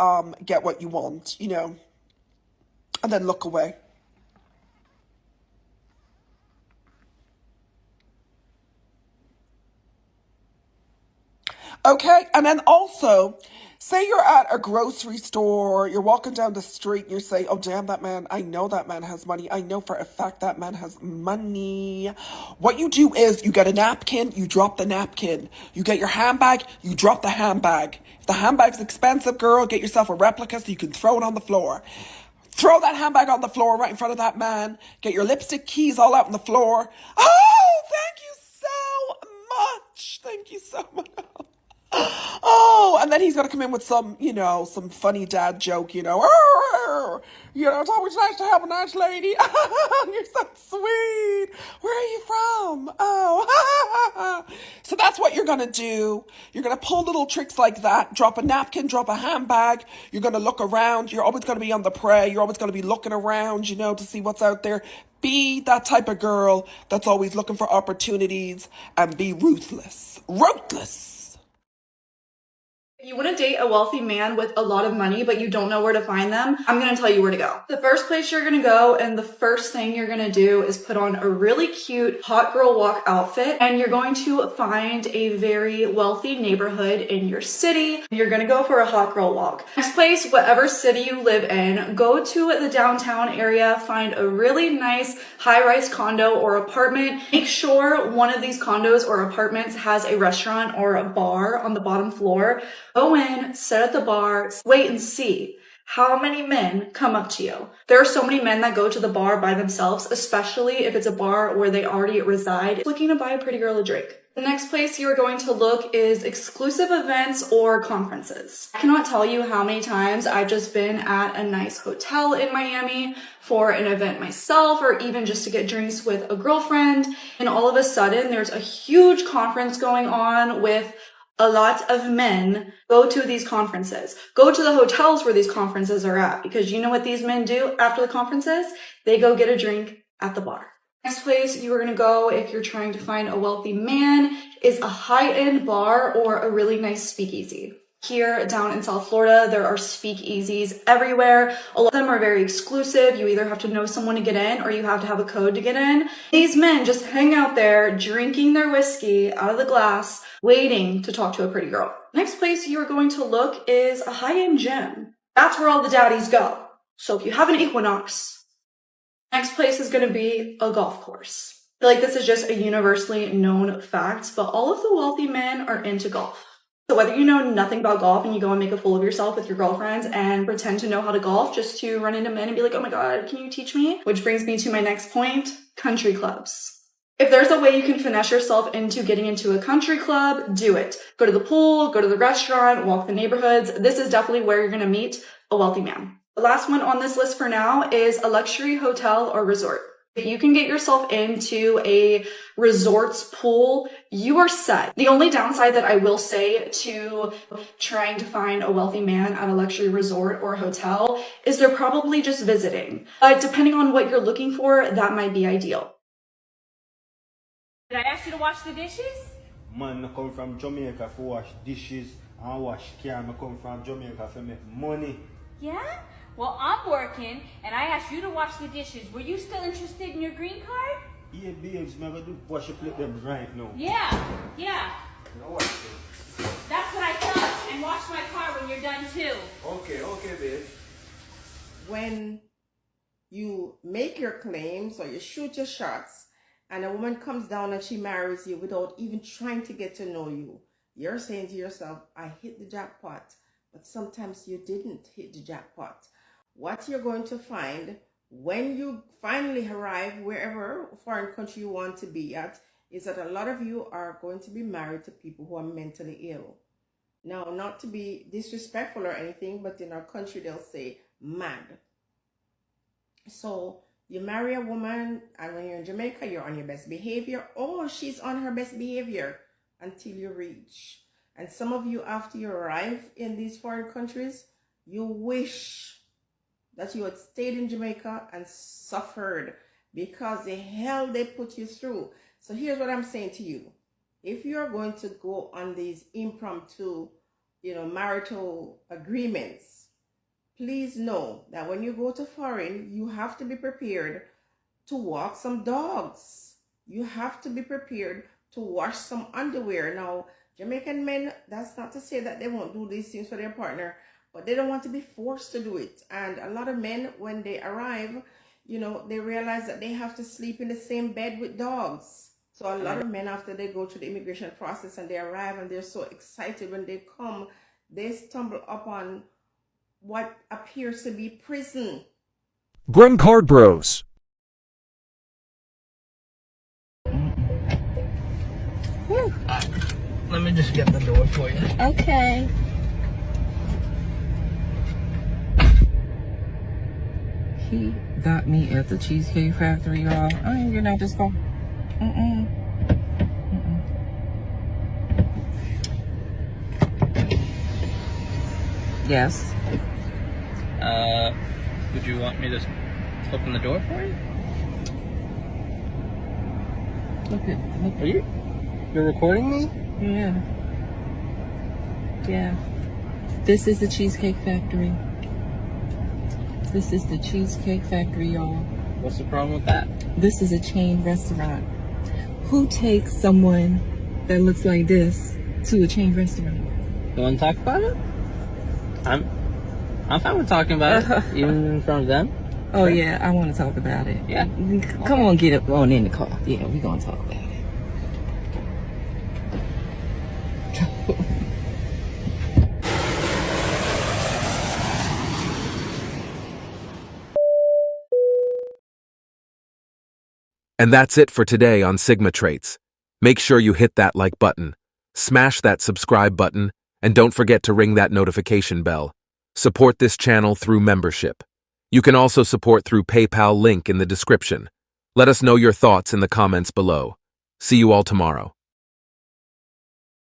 [SPEAKER 9] get what you want, you know, and then look away. Okay, and then also, say you're at a grocery store, you're walking down the street and you say, oh damn, that man, I know that man has money. I know for a fact that man has money. What you do is you get a napkin, you drop the napkin. You get your handbag, you drop the handbag. If the handbag's expensive, girl, get yourself a replica so you can throw it on the floor. Throw that handbag on the floor right in front of that man. Get your lipstick keys all out on the floor. Oh, thank you so much. Thank you so much. Oh, and then he's going to come in with some, you know, some funny dad joke, you know, it's always nice to have a nice lady. You're so sweet. Where are you from? Oh, so that's what you're going to do. You're going to pull little tricks like that. Drop a napkin, drop a handbag. You're going to look around. You're always going to be on the prey. You're always going to be looking around, you know, to see what's out there. Be that type of girl that's always looking for opportunities and be ruthless. Ruthless.
[SPEAKER 6] You want to date a wealthy man with a lot of money, but you don't know where to find them? I'm going to tell you where to go. The first place you're going to go and the first thing you're going to do is put on a really cute hot girl walk outfit, and you're going to find a very wealthy neighborhood in your city. You're going to go for a hot girl walk. Next place, whatever city you live in, go to the downtown area, find a really nice high-rise condo or apartment. Make sure one of these condos or apartments has a restaurant or a bar on the bottom floor. Go in, sit at the bar, wait and see how many men come up to you. There are so many men that go to the bar by themselves, especially if it's a bar where they already reside, looking to buy a pretty girl a drink. The next place you are going to look is exclusive events or conferences. I cannot tell you how many times I've just been at a nice hotel in Miami for an event myself, or even just to get drinks with a girlfriend, and all of a sudden there's a huge conference going on with a lot of men. Go to these conferences. Go to the hotels where these conferences are at, because you know what these men do after the conferences? They go get a drink at the bar. Next place you are going to go if you're trying to find a wealthy man is a high-end bar or a really nice speakeasy. Here down in South Florida, there are speakeasies everywhere. A lot of them are very exclusive. You either have to know someone to get in or you have to have a code to get in. These men just hang out there drinking their whiskey out of the glass, waiting to talk to a pretty girl. Next place you are going to look is a high-end gym. That's where all the daddies go. So if you have an Equinox Next place is going to be a golf course. I feel like this is just a universally known fact, but all of the wealthy men are into golf. So whether you know nothing about golf and you go and make a fool of yourself with your girlfriends and pretend to know how to golf just to run into men and be like, oh my God, can you teach me? Which brings me to my next point, country clubs. If there's a way you can finesse yourself into getting into a country club, do it. Go to the pool, go to the restaurant, walk the neighborhoods. This is definitely where you're going to meet a wealthy man. The last one on this list for now is a luxury hotel or resort. If you can get yourself into a resort's pool, you are set. The only downside that I will say to trying to find a wealthy man at a luxury resort or hotel is they're probably just visiting. But depending on what you're looking for, that might be ideal.
[SPEAKER 11] Did I ask you to wash the dishes?
[SPEAKER 12] Man, I come from Jamaica for wash dishes and wash car. I come from Jamaica for make money.
[SPEAKER 11] Yeah? Well, I'm working, and I asked you to wash the dishes. Were you still interested in your green card?
[SPEAKER 12] Yeah, babes, man, I do wash your plate them right now.
[SPEAKER 11] Yeah.
[SPEAKER 12] No,
[SPEAKER 11] That's what I thought. And wash my car when you're done, too.
[SPEAKER 12] Okay, babe.
[SPEAKER 13] When you make your claims or you shoot your shots, and a woman comes down and she marries you without even trying to get to know you, you're saying to yourself, I hit the jackpot. But sometimes you didn't hit the jackpot. What you're going to find when you finally arrive wherever foreign country you want to be at is that a lot of you are going to be married to people who are mentally ill. Now, not to be disrespectful or anything, but in our country they'll say mad. So you marry a woman, and when you're in Jamaica, you're on your best behavior. Oh, she's on her best behavior until you reach. And some of you, after you arrive in these foreign countries, you wish that you had stayed in Jamaica and suffered because the hell they put you through. So here's what I'm saying to you. If you're going to go on these impromptu, marital agreements, please know that when you go to foreign, you have to be prepared to walk some dogs. You have to be prepared to wash some underwear. Now, Jamaican men, that's not to say that they won't do these things for their partner, but they don't want to be forced to do it. And a lot of men, when they arrive, they realize that they have to sleep in the same bed with dogs. So a lot of men, after they go through the immigration process and they arrive and they're so excited when they come, they stumble upon what appears to be prison.
[SPEAKER 14] Green Card Bros.
[SPEAKER 15] Let me just get the door for you.
[SPEAKER 26] Okay.
[SPEAKER 15] He got me at the Cheesecake Factory, y'all. I ain't getting out this car. Yes. Would you want me to open the door for you? Look. Are you're recording me? Yeah. Yeah. This is the Cheesecake Factory. This is the Cheesecake Factory, y'all. What's the problem with that? This is a chain restaurant. Who takes someone that looks like this to a chain restaurant? You want to talk about it? I'm fine with talking about it, even in front of them. Oh yeah, I want to talk about it. Yeah. Come on, get up on in the car. Yeah, we're gonna talk about it.
[SPEAKER 16] And that's it for today on Sigma Traits. Make sure you hit that like button, smash that subscribe button, and don't forget to ring that notification bell. Support this channel through membership. You can also support through PayPal link in the description. Let us know your thoughts in the comments below. See you all tomorrow.